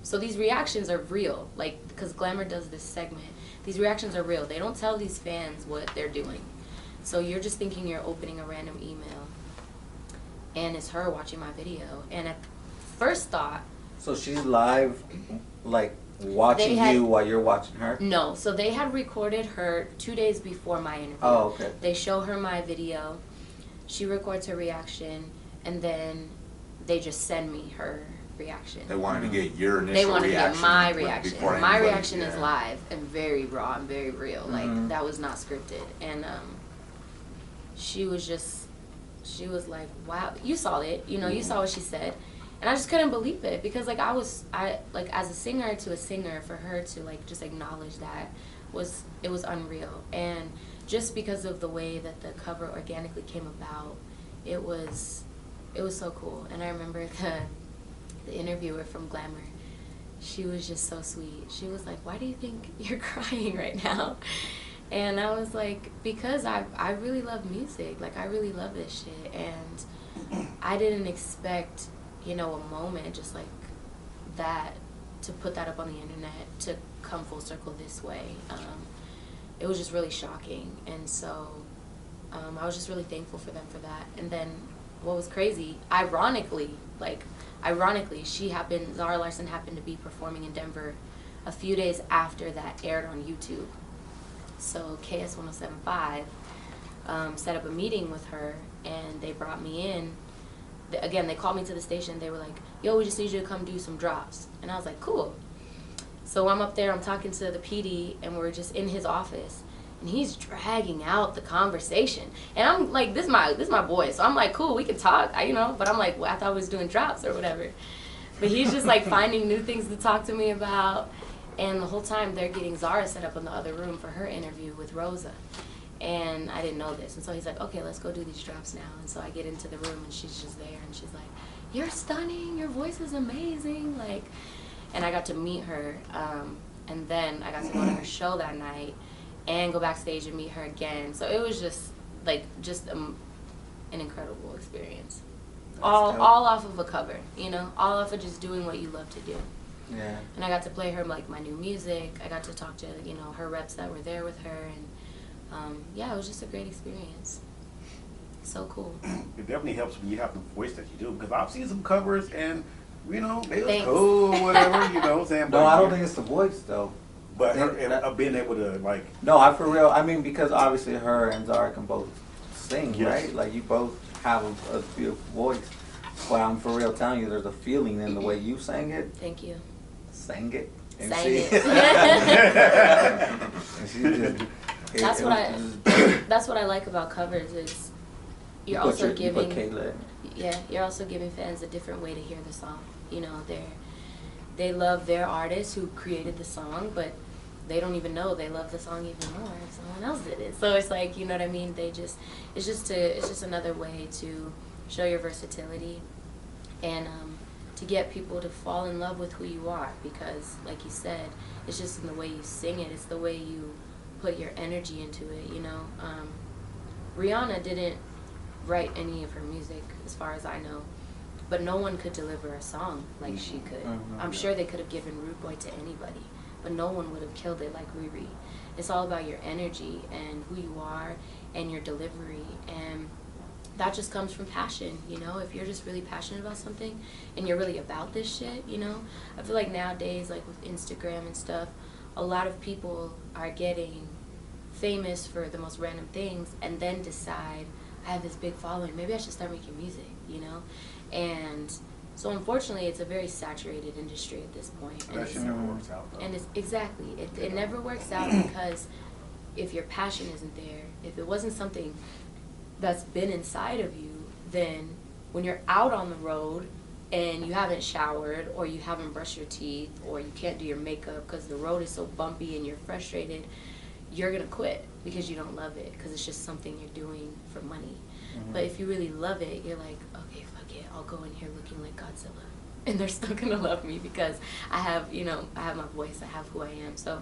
so these reactions are real, like, because Glamour does this segment. These reactions are real. They don't tell these fans what they're doing. So you're just thinking you're opening a random email, and it's her watching my video. And at first thought, So she's live, like, watching you while you're watching her? No. So they had recorded her 2 days before my interview. Oh, okay. They show her my video. She records her reaction, and then they just send me her reaction. They wanted to get your initial reaction. They wanted to get my before reaction. anybody- My reaction is yeah. live and very raw and very real. Like, that was not scripted. And she was like, wow, you saw it, you know, you saw what she said. And I just couldn't believe it, because like like, as a singer to a singer, for her to like just acknowledge that it was unreal. And just because of the way that the cover organically came about, it was so cool. And I remember the interviewer from Glamour, she was just so sweet. She was like, why do you think you're crying right now? And I was like, because I really love music. Like, I really love this shit. And I didn't expect, you know, a moment just like that, to put that up on the internet, to come full circle this way. It was just really shocking. And so I was just really thankful for them for that. And then what was crazy, ironically, Zara Larsson happened to be performing in Denver a few days after that aired on YouTube. So KS 107.5 set up a meeting with her, and they brought me in. Again, they called me to the station. They were like, yo, we just need you to come do some drops. And I was like, cool. So I'm up there, I'm talking to the PD, and we're just in his office. And he's dragging out the conversation. And I'm like, this is my boy. So I'm like, cool, we can talk, but I'm like, well, I thought we was doing drops or whatever. But he's just like finding new things to talk to me about. And the whole time they're getting Zara set up in the other room for her interview with Rosa. And I didn't know this. And so he's like, okay, let's go do these drops now. And so I get into the room, and she's just there, and she's like, you're stunning, your voice is amazing. And I got to meet her. And then I got to go to her show that night and go backstage and meet her again. So it was just an incredible experience. All off of a cover, all off of just doing what you love to do. Yeah. And I got to play her my new music. I got to talk to her reps that were there with her, and it was just a great experience. So cool. It definitely helps when you have the voice that you do, because I've seen some covers and they look Thanks. cool or whatever, what I'm saying. No, I don't think it's the voice though. But her being able to No, for real. I mean, because obviously her and Zara can both sing, Yes. right? Like you both have a beautiful voice. But I'm for real telling you, there's a feeling in the way you sang it. Thank you. Sang it. And Sang she- it. and she just, That's what I like about covers is you're you also put giving Kayla in. you're also giving fans a different way to hear the song. They love their artist who created the song, but they don't even know they love the song even more if someone else did it. So it's like, you know what I mean? It's just another way to show your versatility and to get people to fall in love with who you are, because like you said, it's just in the way you sing it, it's the way you put your energy into it, Rihanna didn't write any of her music as far as I know, but no one could deliver a song like she could. I'm sure they could have given Rude Boy to anybody, but no one would have killed it like Riri. It's all about your energy and who you are and your delivery, and that just comes from passion, If you're just really passionate about something and you're really about this shit, I feel like nowadays, like with Instagram and stuff, a lot of people are getting famous for the most random things and then decide, I have this big following, maybe I should start making music, And so unfortunately, it's a very saturated industry at this point. That shit never works out, though. And it's exactly, it never works out because if your passion isn't there, if it wasn't something that's been inside of you, then when you're out on the road and you haven't showered or you haven't brushed your teeth or you can't do your makeup because the road is so bumpy and you're frustrated, you're going to quit because you don't love it, because it's just something you're doing for money. But if you really love it, you're like, okay, fuck it, I'll go in here looking like Godzilla. And they're still going to love me because I have my voice, I have who I am. So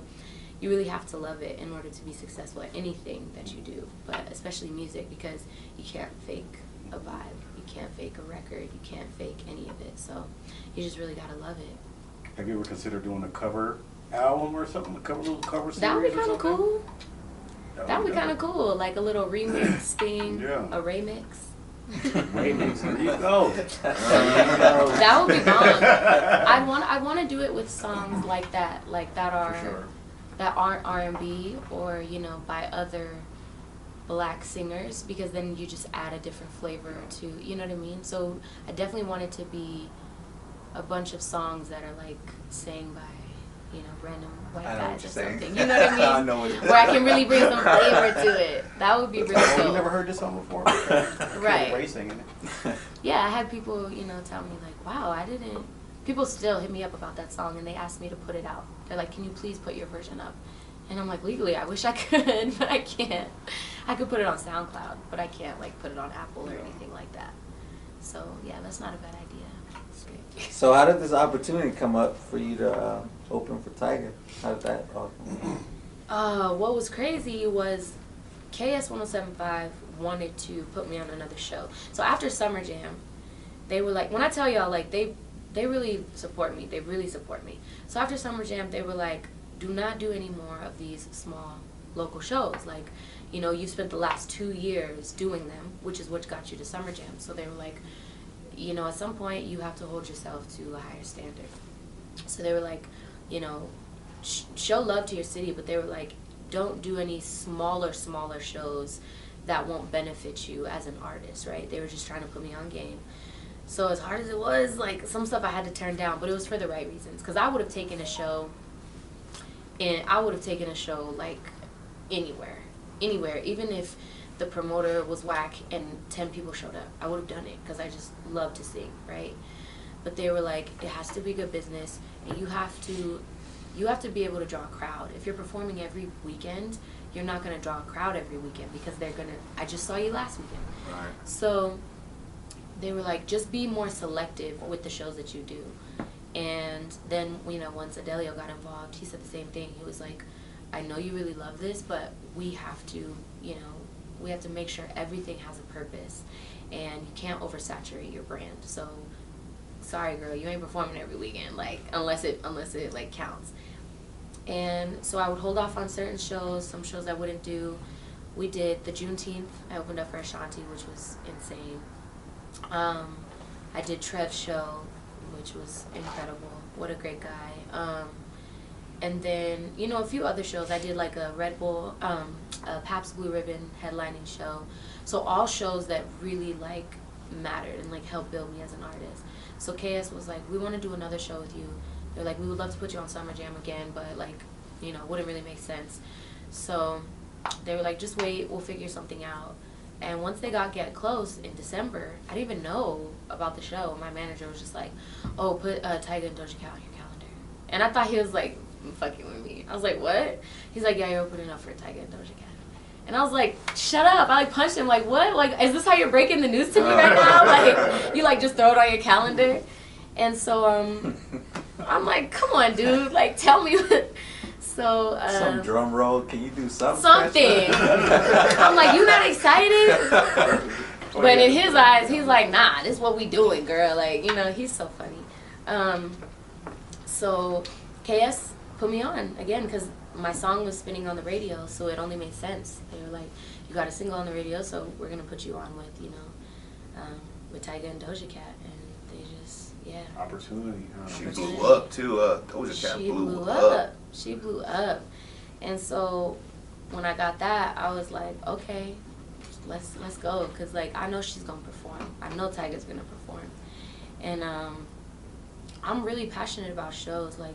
you really have to love it in order to be successful at anything that you do, but especially music, because you can't fake a vibe, you can't fake a record, you can't fake any of it. So you just really got to love it. Have you ever considered doing a cover album or something? A little cover series? That would be or kind of something? cool. That would be kind of dope. cool, like a little remix thing, Yeah. a remix. Remix, there you go. That would be fun. I want to do it with songs like that For sure. that aren't R&B or by other black singers, because then you just add a different flavor to, you know what I mean? So I definitely want it to be a bunch of songs that are like sang by random white I know what guys or you're saying. something. You know what I mean? I know what you're Where I can really bring some flavor to it. That would be really Oh, cool. you never heard this song before? Right. Kayla Rae singing it. Yeah, I had people, tell me like, wow, people still hit me up about that song and they asked me to put it out. They're like, can you please put your version up? And I'm like, legally, I wish I could, but I can't. I could put it on SoundCloud, but I can't like put it on Apple or anything like that. So yeah, that's not a bad idea. It's great. So how did this opportunity come up for you to open for Tiger? How did that all come up? What was crazy was KS 107.5 wanted to put me on another show. So after Summer Jam, they were like, when I tell y'all, like, they really support me. They really support me. So after Summer Jam, they were like, do not do any more of these small local shows. Like, you know, you spent the last 2 years doing them, which is what got you to Summer Jam. So they were like, you know, at some point you have to hold yourself to a higher standard. So they were like, you know, show love to your city, but they were like, don't do any smaller shows that won't benefit you as an artist, right? They were just trying to put me on game. So as hard as it was, like, some stuff I had to turn down, but it was for the right reasons. Because I would have taken a show, like, anywhere. Even if the promoter was whack and 10 people showed up, I would have done it because I just love to sing, right? But they were like, it has to be good business, and you have to be able to draw a crowd. If you're performing every weekend, you're not going to draw a crowd every weekend because I just saw you last weekend. Right. So they were like, just be more selective with the shows that you do. And then, you know, once Adelio got involved, he said the same thing. He was like, I know you really love this, but we have to, you know, we have to make sure everything has a purpose, and you can't oversaturate your brand. So, sorry, girl, you ain't performing every weekend, like, unless it like counts. And so I would hold off on certain shows. Some shows I wouldn't do. We did the Juneteenth. I opened up for Ashanti, which was insane. I did Trev's show, which was incredible. What a great guy. And then, you know, a few other shows. I did like a Red Bull, a Pabst Blue Ribbon headlining show. So all shows that really like mattered and like helped build me as an artist. So KS was like, we want to do another show with you. They're like, we would love to put you on Summer Jam again, but like, you know, wouldn't really make sense. So they were like, just wait, we'll figure something out. And once they get close in December, I didn't even know about the show. My manager was just like, oh, put Tyga and Doja Cat on your calendar. And I thought he was like fucking with me. I was like, what? He's like, yeah, you're opening up for Tyga and Doja Cat. And I was like, shut up. I like punched him, like, what? Like, is this how you're breaking the news to me right now? Like, you like just throw it on your calendar? And so I'm like, come on, dude. Like, tell me. So some drum roll. Can you do something? Something. I'm like, you not excited? But in his eyes, he's like, nah, this is what we doing, girl. Like, you know, he's so funny. So KS put me on again because my song was spinning on the radio, so it only made sense. They were like, you got a single on the radio, so we're gonna put you on with, you know, with Tyga and Doja Cat, and they just, yeah. Opportunity. Huh? She blew up too. Doja Cat blew up. She blew up. And so when I got that, I was like, okay, let's go, cause like I know she's gonna perform. I know Tyga's gonna perform, and I'm really passionate about shows. Like,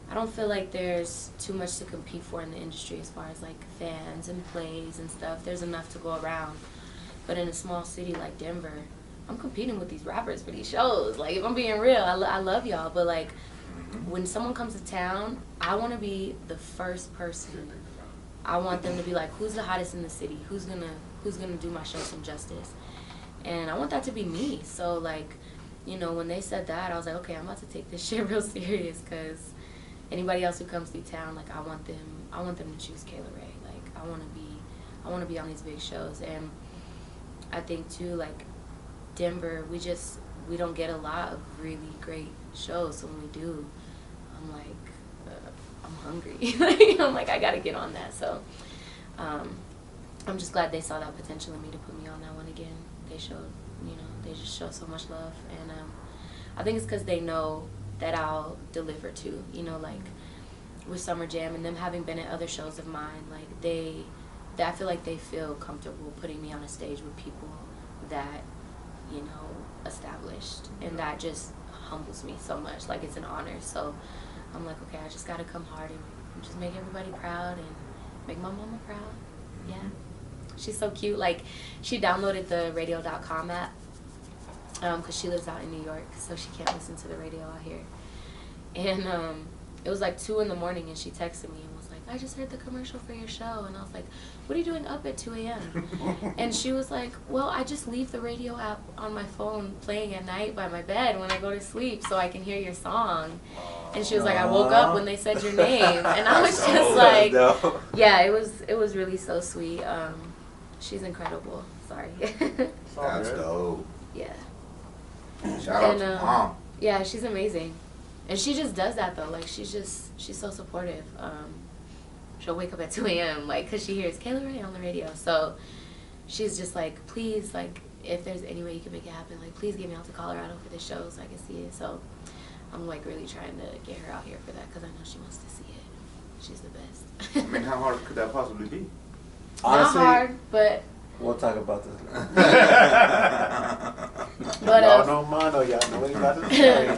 I don't feel like there's too much to compete for in the industry as far as like fans and plays and stuff. There's enough to go around. But in a small city like Denver, I'm competing with these rappers for these shows. Like, if I'm being real, I love y'all, but like when someone comes to town, I want to be the first person. I want them to be like, who's the hottest in the city? Who's gonna do my show some justice? And I want that to be me. So like, you know, when they said that, I was like, okay, I'm about to take this shit real serious, because anybody else who comes through town, like, I want them to choose Kayla Rae. Like, I want to be on these big shows. And I think too, like, Denver, we don't get a lot of really great shows. So when we do, I'm like, I'm hungry. I'm like, I gotta get on that. So I'm just glad they saw that potential in me to put me on that one again. They just show so much love, and I think it's because they know that I'll deliver too. You know, like with Summer Jam and them having been at other shows of mine, like I feel like they feel comfortable putting me on a stage with people that, you know, established, and that just humbles me so much. Like, it's an honor. So I'm like, okay, I just gotta come hard and just make everybody proud and make my mama proud. Yeah. She's so cute. Like, she downloaded the radio.com app because she lives out in New York, so she can't listen to the radio out here. And it was like 2 a.m, and she texted me and was like, I just heard the commercial for your show. And I was like, what are you doing up at 2 a.m? And she was like, well, I just leave the radio app on my phone playing at night by my bed when I go to sleep so I can hear your song. And she was like, I woke up when they said your name. And I was just like, yeah, it was really so sweet. She's incredible. Sorry. That's dope. Yeah. Shout out to Mom. Yeah, she's amazing. And she just does that though. Like, she's so supportive. she'll wake up at 2 a.m. like because she hears Kayla Rae on the radio. So she's just like, please, like if there's any way you can make it happen, like please get me out to Colorado for this show so I can see it. So I'm like really trying to get her out here for that because I know she wants to see it. She's the best. I mean, how hard could that possibly be? Honestly, Not hard, but we'll talk about this. but Y'all know mono, y'all know what you got to say.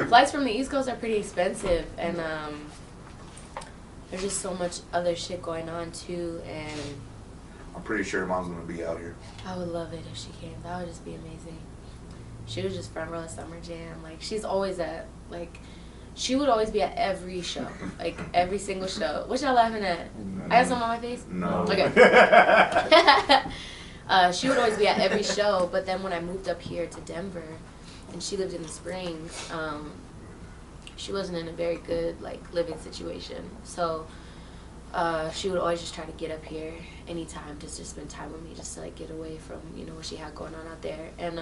flights from the East Coast are pretty expensive, and there's just so much other shit going on too. And I'm pretty sure mom's gonna be out here. I would love it if she came. That would just be amazing. She was just front row at Summer Jam. Like she's always at like. She would always be at every show, like every single show. What y'all laughing at? I got something on my face? No. Okay. She would always be at every show, but then when I moved up here to Denver, and she lived in the Springs, she wasn't in a very good like living situation. So she would always just try to get up here anytime just to spend time with me, just to like get away from what she had going on out there. And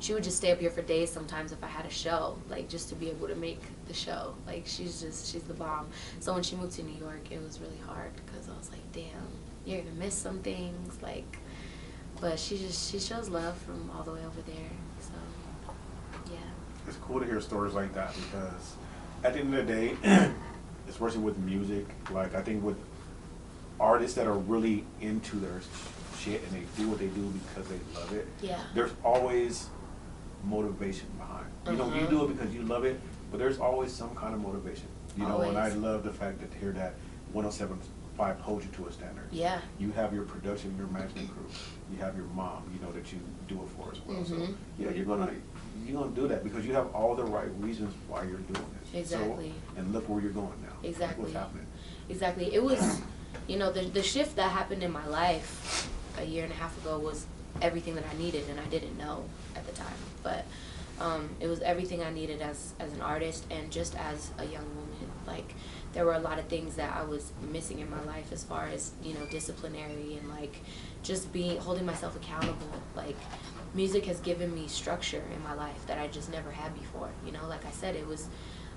she would just stay up here for days sometimes if I had a show, like just to be able to make the show. Like she's the bomb. So when she moved to New York, it was really hard because I was like, damn, you're gonna miss some things. Like, but she shows love from all the way over there. So yeah. It's cool to hear stories like that because at the end of the day, especially with music, like I think with artists that are really into their shit and they do what they do because they love it, Yeah. there's always motivation behind. You do it because you love it, but there's always some kind of motivation. And I love the fact that to hear that 107.5 holds you to a standard. Yeah. You have your production, your management crew. You have your mom, that you do it for as well. So yeah, you're gonna do that because you have all the right reasons why you're doing it. Exactly. So, and look where you're going now. Exactly. Look what's happening. Exactly. It was, the shift that happened in my life a year and a half ago was everything that I needed, and I didn't know at the time. But it was everything I needed as an artist and just as a young woman. Like, there were a lot of things that I was missing in my life as far as, disciplinary and, like, just holding myself accountable. Like, music has given me structure in my life that I just never had before. Like I said, it was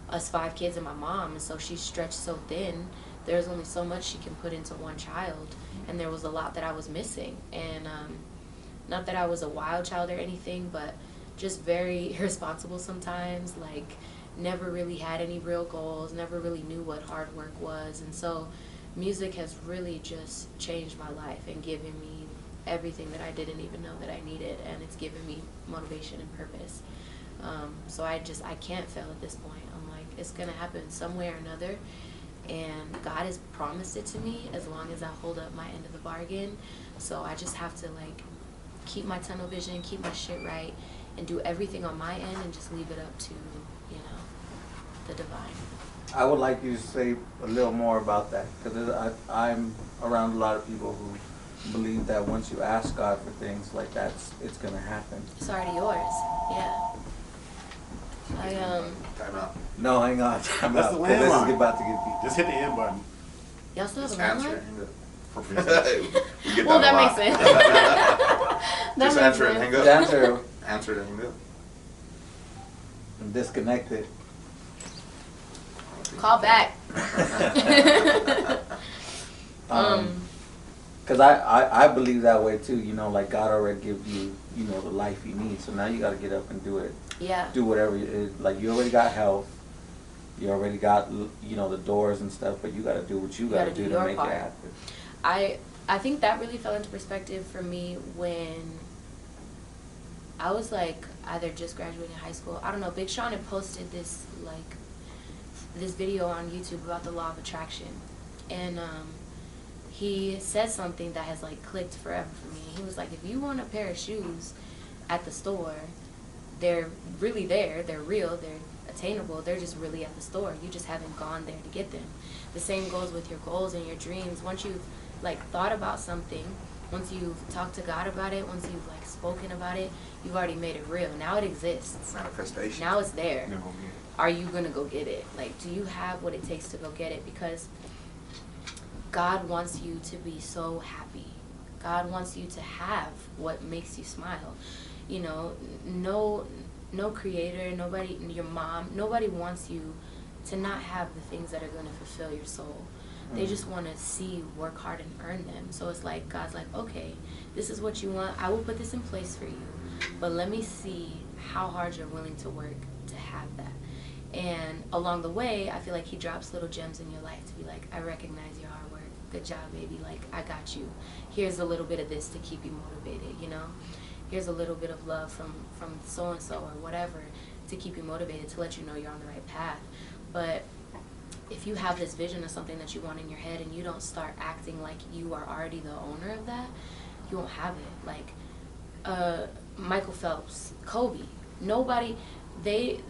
us 5 kids and my mom, and so she's stretched so thin. There's only so much she can put into one child, and there was a lot that I was missing. And not that I was a wild child or anything, but just very irresponsible sometimes, like never really had any real goals, never really knew what hard work was. And so music has really just changed my life and given me everything that I didn't even know that I needed, and it's given me motivation and purpose. So I can't fail at this point. I'm like, it's gonna happen some way or another, and God has promised it to me as long as I hold up my end of the bargain. So I just have to like keep my tunnel vision, keep my shit right, and do everything on my end and just leave it up to, the divine. I would like you to say a little more about that, because I'm around a lot of people who believe that once you ask God for things like that, it's gonna happen. It's already yours. Yeah. Time out. No, hang on. Time That's out, the 'cause this is landline. about to get deep. Just hit the end button. Y'all still have Just a answer landline? it. Hang up. For business. We get Well, a that lot. makes sense. That Just makes answer it and sense. hang up. Answer Answer it and hang up. and disconnect it. Call back. Because I believe that way too, like God already gives you, the life you need. So now you got to get up and do it. Yeah. Do whatever it is. Like, you already got health. You already got, the doors and stuff, but you got to do what you got to do to your make part. it happen. I think that really fell into perspective for me when I was like either just graduating high school. I don't know. Big Sean had posted this video on YouTube about the law of attraction, and he said something that has like clicked forever for me. He was like, if you want a pair of shoes at the store, they're really there. They're real. They're attainable. They're just really at the store. You just haven't gone there to get them. The same goes with your goals and your dreams. Once you've like thought about something, once you've talked to God about it, once you've like spoken about it, you've already made it real. Now it exists. Manifestation. Now it's there. No, yeah. Are you gonna go get it? Like, do you have what it takes to go get it? Because God wants you to be so happy. God wants you to have what makes you smile. No creator, nobody, your mom, nobody wants you to not have the things that are going to fulfill your soul. They just want to see you work hard and earn them. So it's like, God's like, okay, this is what you want. I will put this in place for you. But let me see how hard you're willing to work to have that. And along the way, I feel like he drops little gems in your life to be like, I recognize your hard work. Good job, baby. Like, I got you. Here's a little bit of this to keep you motivated, you know? Here's a little bit of love from so-and-so or whatever to keep you motivated, to let you know you're on the right path. But if you have this vision of something that you want in your head and you don't start acting like you are already the owner of that, you won't have it. Like Michael Phelps, Kobe, nobody, they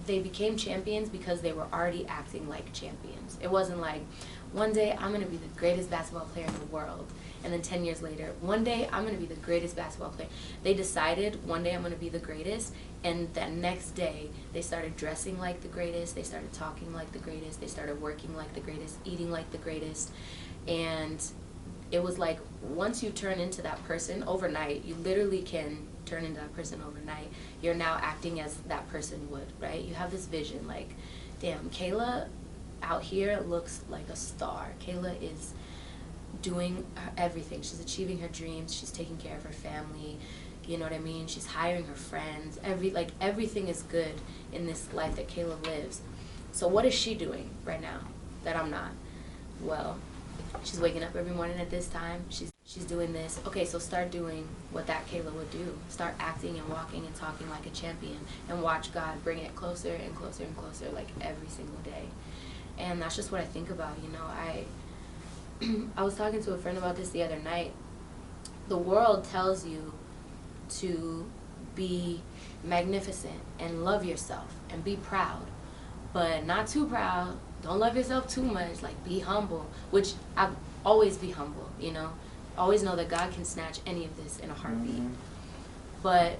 became champions because they were already acting like champions. It wasn't like, one day I'm going to be the greatest basketball player in the world, and then 10 years later, one day I'm going to be the greatest basketball player. They decided one day I'm going to be the greatest, and that next day they started dressing like the greatest, they started talking like the greatest, they started working like the greatest, eating like the greatest. And it was like, once you turn into that person overnight, you literally can turn into that person overnight. You're now acting as that person would, right? You have this vision like, damn, Kayla out here looks like a star. Kayla is doing everything. She's achieving her dreams. She's taking care of her family. You know what I mean? She's hiring her friends. Everything is good in this life that Kayla lives. So what is she doing right now that I'm not? Well, she's waking up every morning at this time. She's doing this. Okay, so start doing what that Kayla would do. Start acting and walking and talking like a champion, and watch God bring it closer and closer and closer, like every single day. And that's just what I think about, you know. I was talking to a friend about this the other night. The world tells you to be magnificent and love yourself and be proud, but not too proud. Don't love yourself too much. Like, be humble, which I've always be humble, you know. Always know that God can snatch any of this in a heartbeat. Mm-hmm. But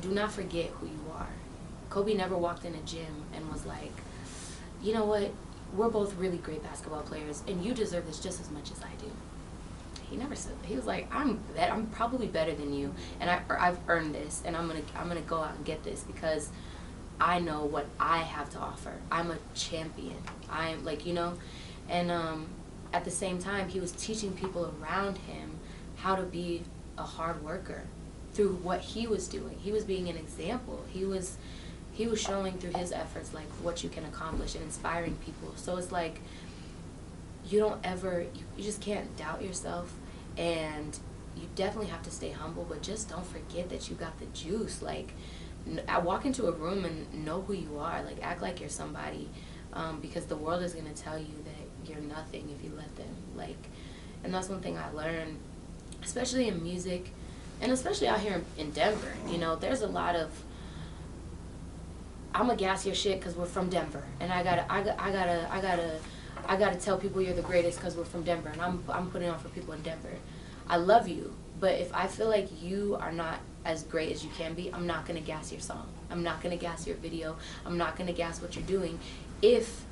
do not forget who you are. Kobe never walked in a gym and was like, you know what, we're both really great basketball players, and you deserve this just as much as I do. He never said that. He was like, I'm probably better than you, and I've earned this, and I'm gonna go out and get this because I know what I have to offer. I'm a champion. I'm like, you know, and at the same time, he was teaching people around him how to be a hard worker through what he was doing. He was being an example. He was showing through his efforts like what you can accomplish and inspiring people. So it's like, you just can't doubt yourself, and you definitely have to stay humble, but just don't forget that you got the juice. Like, I walk into a room and know who you are. Like, act like you're somebody, because the world is going to tell you that you're nothing if you let them. Like, and that's one thing I learned, especially in music, and especially out here in Denver. You know, there's a lot of, I'm gonna gas your shit because we're from Denver, and I gotta tell people you're the greatest because we're from Denver, and I'm putting on for people in Denver. I love you, but if I feel like you are not as great as you can be, I'm not gonna gas your song. I'm not gonna gas your video. I'm not gonna gas what you're doing. If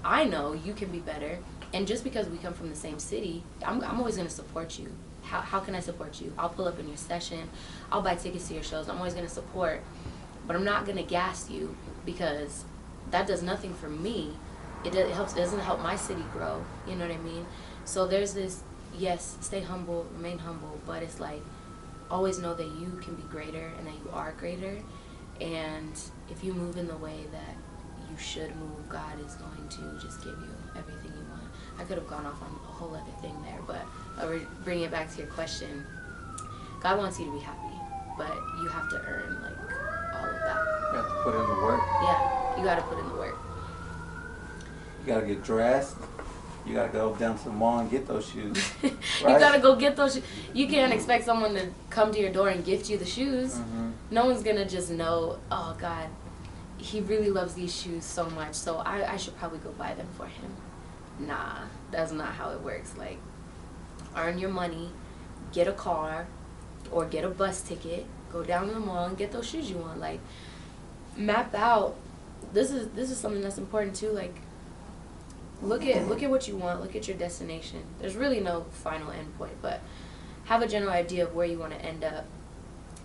I know you can be better, and just because we come from the same city, I'm always gonna support you. How can I support you? I'll pull up in your session. I'll buy tickets to your shows. I'm always gonna support. But I'm not gonna gas you, because that does nothing for me. It doesn't help my city grow. You know what I mean? So there's this, yes, stay humble, remain humble, but it's like, always know that you can be greater and that you are greater. And if you move in the way that you should move, God is going to just give you everything you want. I could have gone off on a whole other thing there, but bringing it back to your question, God wants you to be happy, but you have to earn like all of that. You have to put in the work. Yeah, you gotta put in the work. You gotta get dressed. You gotta go down to the mall and get those shoes. Right? Right? You gotta go get those shoes. You can't expect someone to come to your door and gift you the shoes. Mm-hmm. No one's gonna just know, oh God, he really loves these shoes so much, so I should probably go buy them for him. Nah, that's not how it works. Like, earn your money, get a car, or get a bus ticket, go down to the mall and get those shoes you want. Like, map out. This is something that's important too. Like, look at what you want. Look at your destination. There's really no final end point, but have a general idea of where you want to end up,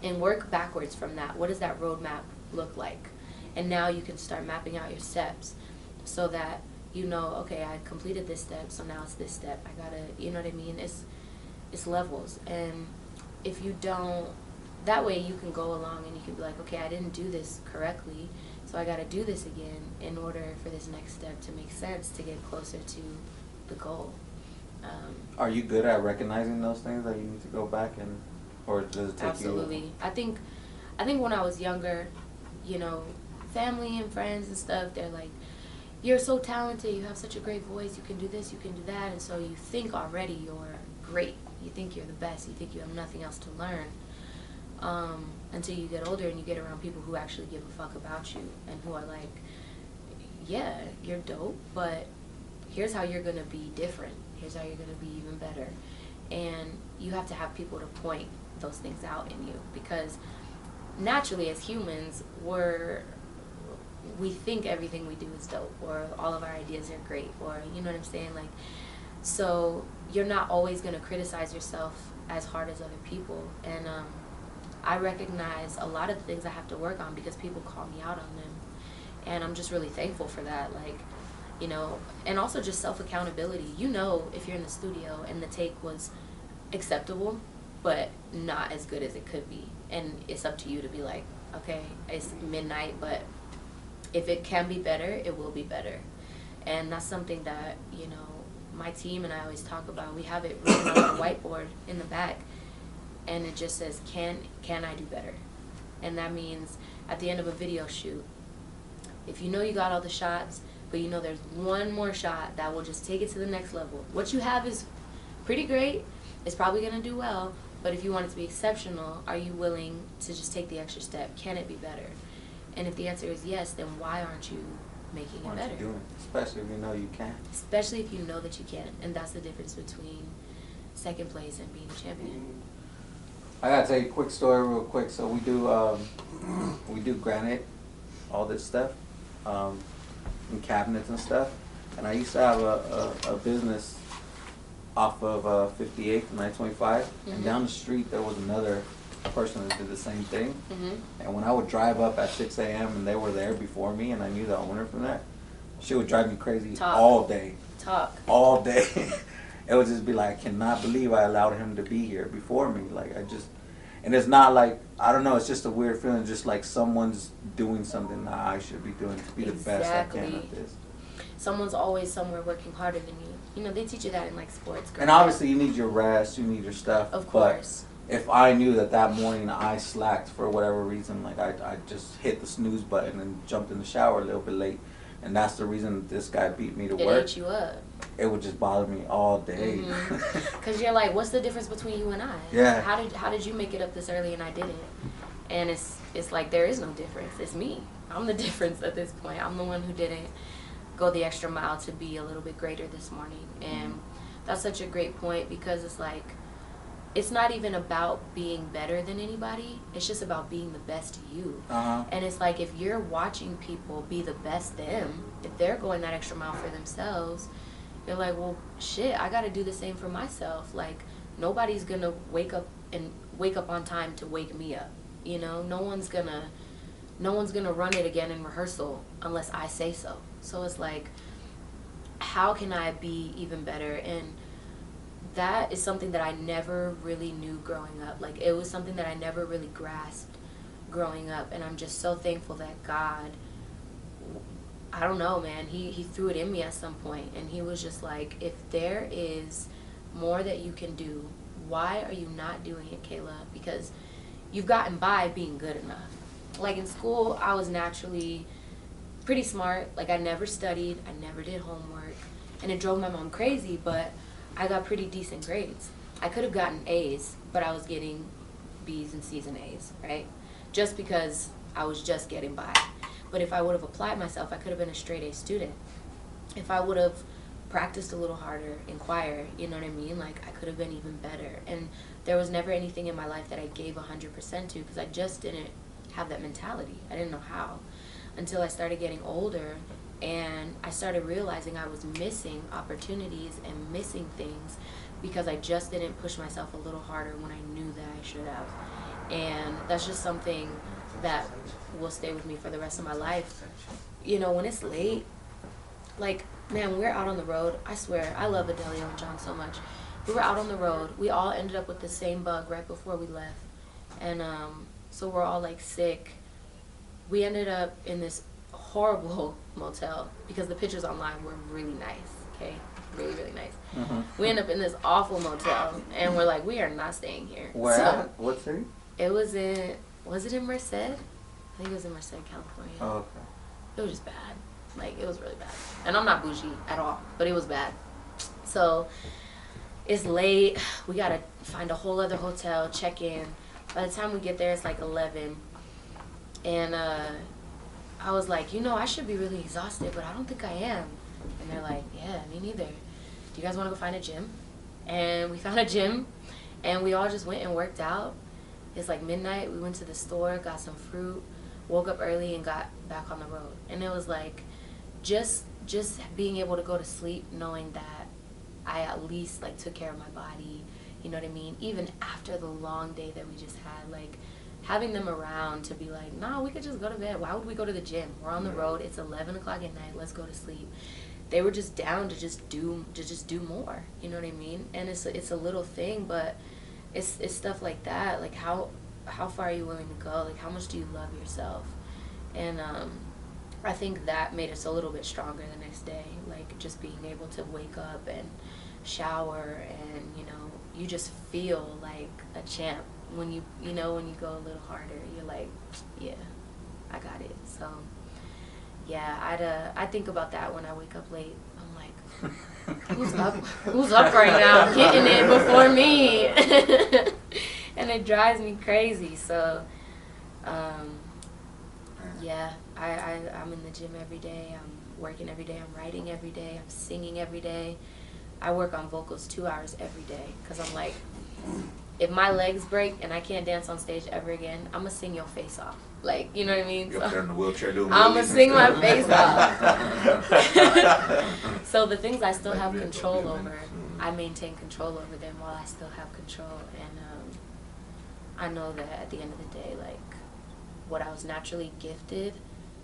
and work backwards from that. What does that roadmap look like? And now you can start mapping out your steps so that you know, okay, I completed this step, so now it's this step. I gotta, you know what I mean? It's levels. And if you don't, that way you can go along and you can be like, okay, I didn't do this correctly, so I gotta do this again in order for this next step to make sense, to get closer to the goal. Are you good at recognizing those things that you need to go back and, or does it take Absolutely. you? I think when I was younger, you know, family and friends and stuff, they're like, you're so talented, you have such a great voice, you can do this, you can do that, and so you think already you're great. You think you're the best, you think you have nothing else to learn. Until you get older and you get around people who actually give a fuck about you and who are like, yeah, you're dope, but here's how you're gonna be different. Here's how you're gonna be even better. And you have to have people to point those things out in you, because naturally as humans, we think everything we do is dope, or all of our ideas are great, or you know what I'm saying? Like, so you're not always gonna criticize yourself as hard as other people. And I recognize a lot of things I have to work on because people call me out on them. And I'm just really thankful for that. Like, you know, and also just self-accountability. You know, if you're in the studio and the take was acceptable, but not as good as it could be. And it's up to you to be like, okay, it's midnight, but if it can be better, it will be better. And that's something that, you know, my team and I always talk about. We have it written on the whiteboard in the back, and it just says, can I do better? And that means at the end of a video shoot, if you know you got all the shots, but you know there's one more shot that will just take it to the next level. What you have is pretty great, it's probably gonna do well, but if you want it to be exceptional, are you willing to just take the extra step? Can it be better? And if the answer is yes, then why aren't you making it better? What you doing? Especially if you know you can. Especially if you know that you can. And that's the difference between second place and being a champion. I gotta tell you a quick story real quick. So we do granite, all this stuff, and cabinets and stuff. And I used to have a business off of 58th and 925, and down the street there was another person that did the same thing. And when I would drive up at 6 a.m. and they were there before me, and I knew the owner from that, she would drive me crazy all day. All day. It would just be like, I cannot believe I allowed him to be here before me. Like, and it's not like, I don't know, it's just a weird feeling, just like someone's doing something that I should be doing to be the best I can at this. Someone's always somewhere working harder than you. You know, they teach you that in like sports. And obviously you need your rest, you need your stuff. Of course. But if I knew that morning I slacked for whatever reason, like I just hit the snooze button and jumped in the shower a little bit late, and that's the reason this guy beat me to work. It ate you up. It would just bother me all day. Because you're like, what's the difference between you and I? Yeah. How did you make it up this early and I didn't? And it's like, there is no difference. It's me. I'm the difference at this point. I'm the one who didn't go the extra mile to be a little bit greater this morning. And that's such a great point, because it's like, it's not even about being better than anybody. It's just about being the best you. And it's like, if you're watching people be the best them, if they're going that extra mile for themselves, you're like, well, shit, I gotta do the same for myself. Like, nobody's gonna wake up on time to wake me up. You know, no one's gonna run it again in rehearsal unless I say so. So it's like, how can I be even better? And that is something that I never really knew growing up. Like, it was something that I never really grasped growing up. And I'm just so thankful that God, I don't know, man, he threw it in me at some point. And he was just like, if there is more that you can do, why are you not doing it, Kayla? Because you've gotten by being good enough. Like, in school, I was naturally pretty smart. Like, I never studied, I never did homework, and it drove my mom crazy, but I got pretty decent grades. I could have gotten A's, but I was getting B's and C's and A's, right? Just because I was just getting by. But if I would have applied myself, I could have been a straight A student. If I would have practiced a little harder in choir, you know what I mean? Like, I could have been even better. And there was never anything in my life that I gave 100% to, because I just didn't have that mentality. I didn't know how, until I started getting older and I started realizing I was missing opportunities and missing things because I just didn't push myself a little harder when I knew that I should have. And that's just something that will stay with me for the rest of my life. You know, when it's late, like, man, we're out on the road. I swear, I love Adelio and John so much. We were out on the road. We all ended up with the same bug right before we left. And so we're all like sick. We ended up in this horrible motel because the pictures online were really nice, okay? Really, really nice. We end up in this awful motel, and we're like, we are not staying here. Where So, at? What city? it was in Merced? I think it was in Merced, California. Oh, okay. It was just bad. Like, it was really bad. And I'm not bougie at all, but it was bad. So, it's late. We gotta find a whole other hotel, check in. By the time we get there, it's like 11. And I was like, I should be really exhausted, but I don't think I am. And they're like, yeah, me neither. Do you guys want to go find a gym? And we found a gym, and we all just went and worked out. It's like midnight. We went to the store, got some fruit, woke up early, and got back on the road. And it was like just being able to go to sleep knowing that I at least like took care of my body, you know what I mean? Even after the long day that we just had, like having them around to be like, nah, we could just go to bed. Why would we go to the gym? We're on the road. It's 11 o'clock at night. Let's go to sleep. They were just down to just do more, you know what I mean? And it's a little thing, but it's stuff like that. Like how far are you willing to go? Like how much do you love yourself? And I think that made us a little bit stronger the next day. Like just being able to wake up and shower, and you just feel like a champ when you go a little harder. You're like, yeah, I got it. So yeah, I think about that when I wake up late. I'm like, who's up right now getting it before me? And it drives me crazy. So yeah, I'm in the gym every day. I'm working every day. I'm writing every day. I'm singing every day. I work on vocals 2 hours every day because I'm like, if my legs break and I can't dance on stage ever again, I'm going to sing your face off. Like, you know what I mean? You're up there in the wheelchair doing I'm going to sing my wheelies face and off. So the things I still have control over, I maintain control over them while I still have control. And I know that at the end of the day, like, what I was naturally gifted,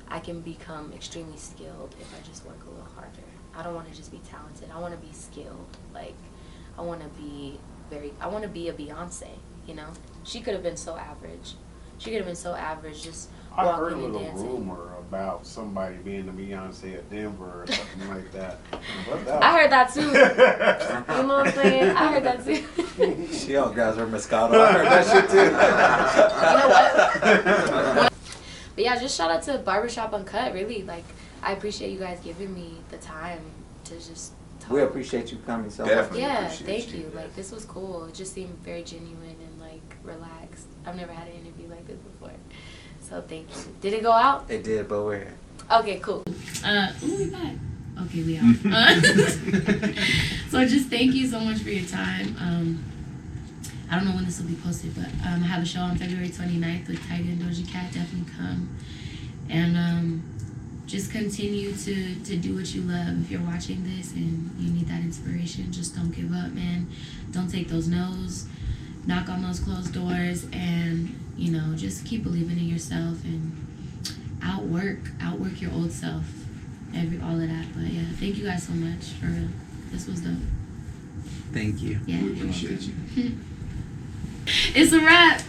I can become extremely skilled if I just work a little harder. I don't want to just be talented. I want to be skilled. Like, I want to be a Beyonce, She could have been so average. Just I walking heard a and little dancing. rumor about somebody being the Beyonce of Denver or something like that. What's that? I heard that too. You know what I'm saying? I heard that too. She all grabs her Moscato. I heard that shit too. You know what? But yeah, just shout out to Barbershop Uncut. Really, like, I appreciate you guys giving me the time to just talk. We appreciate you coming so Definitely. much. Yeah, appreciate thank you, you. yes. Like, this was cool. It just seemed very genuine and like relaxed. I've never had an interview like this before. So thank you. Did it go out? It did, but we're here. Okay, cool. We back. Okay, we out. So just thank you so much for your time. I don't know when this will be posted, but I have a show on February 29th with Tiger and Doja Cat. Definitely come. And just continue to do what you love. If you're watching this and you need that inspiration, just don't give up, man. Don't take those no's. Knock on those closed doors, and just keep believing in yourself and outwork your old self. All of that. But yeah, thank you guys so much for real. This was dope. Thank you. Yeah. We appreciate you. It's a wrap.